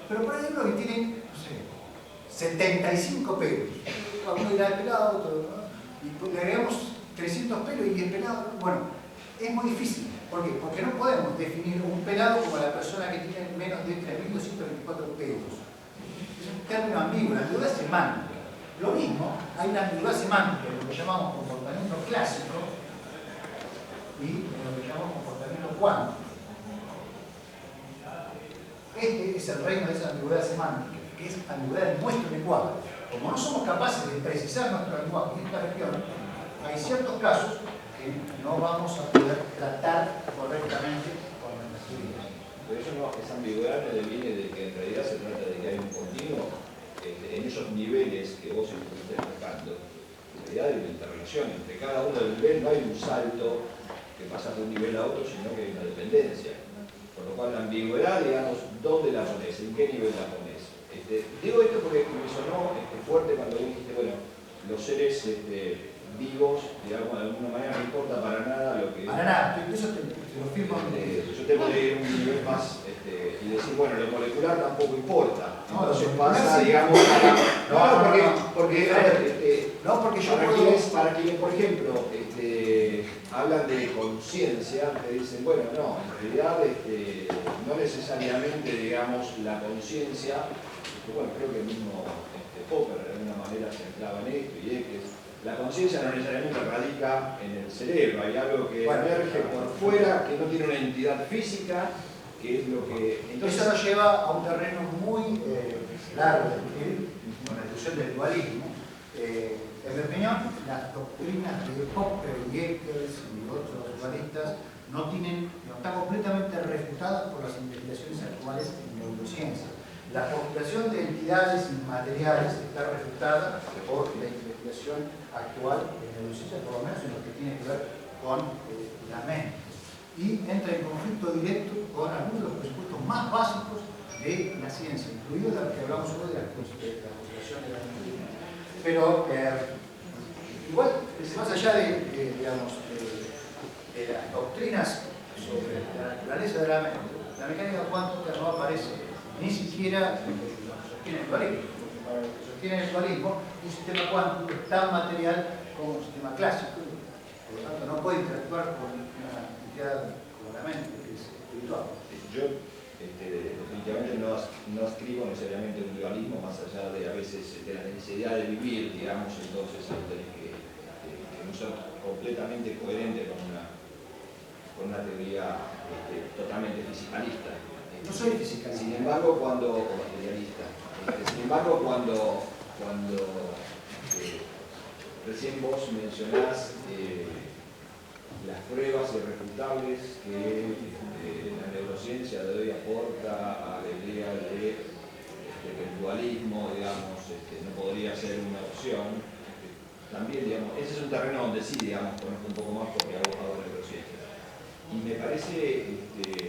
Pero por ejemplo que tienen, no sé, 75 pelos. Uno dirá pelado, otro, ¿no? Y le agregamos 300 pelos y es pelado. Bueno, es muy difícil. ¿Por qué? Porque no podemos definir un pelado como la persona que tiene menos de 3.224 pelos. Es un término ambiguo, la ambigüedad semántica. Lo mismo, hay una ambigüedad semántica en lo que llamamos comportamiento clásico y en lo que llamamos comportamiento cuántico. Este es el reino de esa ambigüedad semántica, que es ambigüedad de nuestro lenguaje. Como no somos capaces de precisar nuestro lenguaje en esta región, hay ciertos casos que no vamos a poder tratar correctamente con nuestras teorías. Pero eso no, esa ambigüedad no deviene de que en realidad se trata de que hay un continuo en esos niveles que vos estuviste explicando. En realidad hay una interrelación entre cada uno del nivel, no hay un salto que pasa de un nivel a otro, sino que hay una dependencia. Por lo cual la ambigüedad, digamos, ¿dónde la pones? ¿En qué nivel la pones? Digo esto porque me sonó fuerte cuando dijiste, bueno, los seres vivos, digamos, de alguna manera no importa para nada lo que... Para nada, eso te lo firmo. Yo tengo que ir a un nivel más y decir, bueno, lo molecular tampoco importa. Entonces pasa, digamos, para quienes, por ejemplo, hablan de conciencia, te dicen, bueno, no, en realidad no necesariamente, digamos, la conciencia, bueno, creo que el mismo Popper de alguna manera se centraba en esto, y es que la conciencia no necesariamente radica en el cerebro, hay algo que emerge por fuera, que no tiene una entidad física, que es lo que... Entonces, eso nos lleva a un terreno muy largo de discutir, con la discusión del dualismo. En mi opinión, las doctrinas de Popper y Eccles y otros dualistas están completamente refutadas por las investigaciones actuales en neurociencia. La postulación de entidades inmateriales está refutada por la investigación actual en neurociencia, por lo menos en lo que tiene que ver con la mente. Y entra en conflicto directo con algunos de los presupuestos más básicos de la ciencia, incluido lo que hablamos hoy de la constelación de la mente. Pero igual, más allá de las doctrinas sobre la naturaleza de la mente, la mecánica cuántica no aparece ni siquiera lo que sostiene el dualismo. Para lo que sostiene el dualismo, un sistema cuántico es tan material como un sistema clásico, por lo tanto no puede interactuar con una entidad como la mente, que es espiritual. Yo definitivamente no escribo necesariamente un dualismo, más allá de a veces de la necesidad de vivir, digamos, entonces tenés que no ser completamente coherente con una teoría totalmente fisicalista. No soy fisicalista. Sin embargo, cuando recién vos mencionás las pruebas irrefutables que la neurociencia de hoy aporta a la idea de que el dualismo, digamos, no podría ser una opción. También, digamos, ese es un terreno donde sí, digamos, conozco un poco más porque hago neurociencia. Y me parece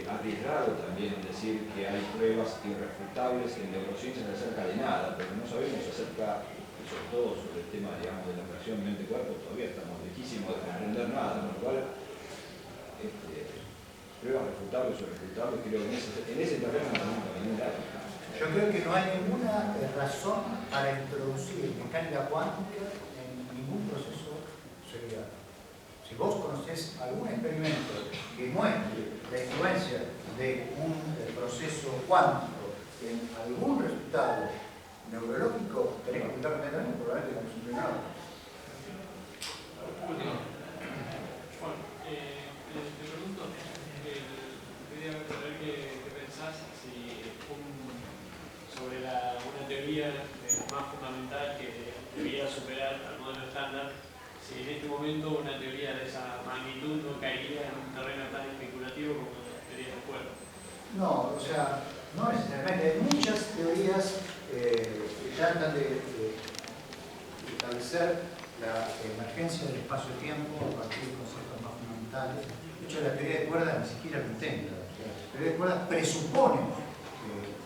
arriesgado también decir que hay pruebas irrefutables en neurociencias acerca de nada, pero no sabemos acerca, sobre todo sobre el tema, digamos, de la relación mente-cuerpo, todavía estamos lejísimos de comprender nada, con lo cual pruebas refutables o irrefutables, creo que en ese terreno no hay ninguna. Yo creo que no hay ninguna razón para introducir mecánica cuántica en ningún proceso serial. Si vos conocés algún experimento que muestre la influencia de un proceso cuántico en algún resultado neurológico, tenés que apuntar también, probablemente como un primero. Juan, te pregunto, quería ver qué pensás sobre una teoría momento una teoría de esa magnitud no caería en un terreno tan especulativo como la teoría del juego. No, o sea, no necesariamente. Hay muchas teorías que tratan de establecer la emergencia del espacio-tiempo a partir de conceptos más fundamentales. De hecho, la teoría de cuerdas ni siquiera lo intenta. O sea, la teoría de cuerdas presupone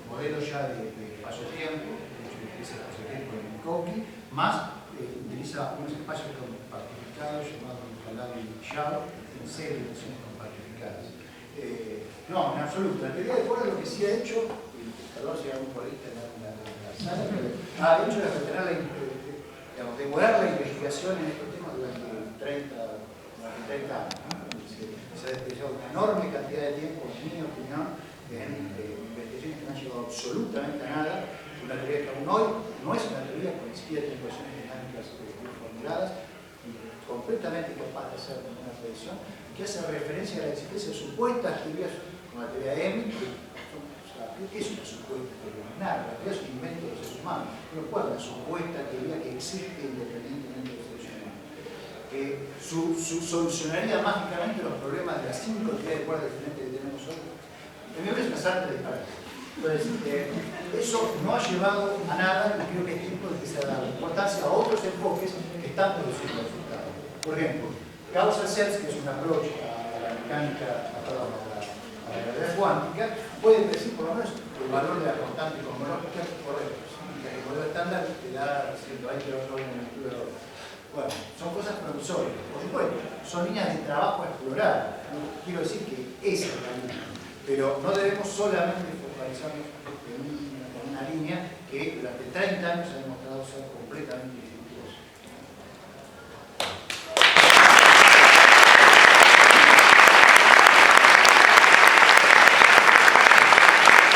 modelos ya de espacio-tiempo, de hecho, utiliza espacio-tiempo de Minkowski, más utiliza unos espacios compartificados llamados Calabi-Yau, en serie de dimensiones compartificadas. No, en absoluto. La teoría de cuerdas lo que sí ha hecho, y perdón si hay un polista en la sala, ha hecho de retener demorar la investigación en estos temas durante 30 años. ¿No? Se ha desperdiciado una enorme cantidad de tiempo, en mi opinión, en investigaciones que no han llegado absolutamente a nada. Una teoría que aún hoy no es una teoría que ni siquiera tiene ecuaciones dinámicas bien formuladas, completamente incapaz de hacer ninguna predicción, que hace referencia a la existencia de supuestas teorías como la teoría de M, ¿qué es una supuesta teoría? Nada, la teoría es un invento de los seres humanos. Pero ¿cuál es la supuesta teoría que existe independientemente de los seres humanos? Que solucionaría mágicamente los problemas de las 5 teorías de cuerdas diferentes que tenemos hoy. En mi opinión es una sarta de disparate. Entonces, eso no ha llevado a nada y creo que es tiempo de que se ha dado importancia a otros enfoques que están produciendo resultados. Por ejemplo, causal sets, que es un approach a la mecánica, a la gravedad cuántica, puede decir por lo menos el valor de la constante cosmológica correcto. El modelo estándar te da 120 euros en el estudio de oro. Bueno, son cosas promisorias, por supuesto, son líneas de trabajo a explorar. No quiero decir que esa es la línea, pero no debemos solamente focalizarnos en una línea que durante 30 años ha demostrado ser completamente diferente.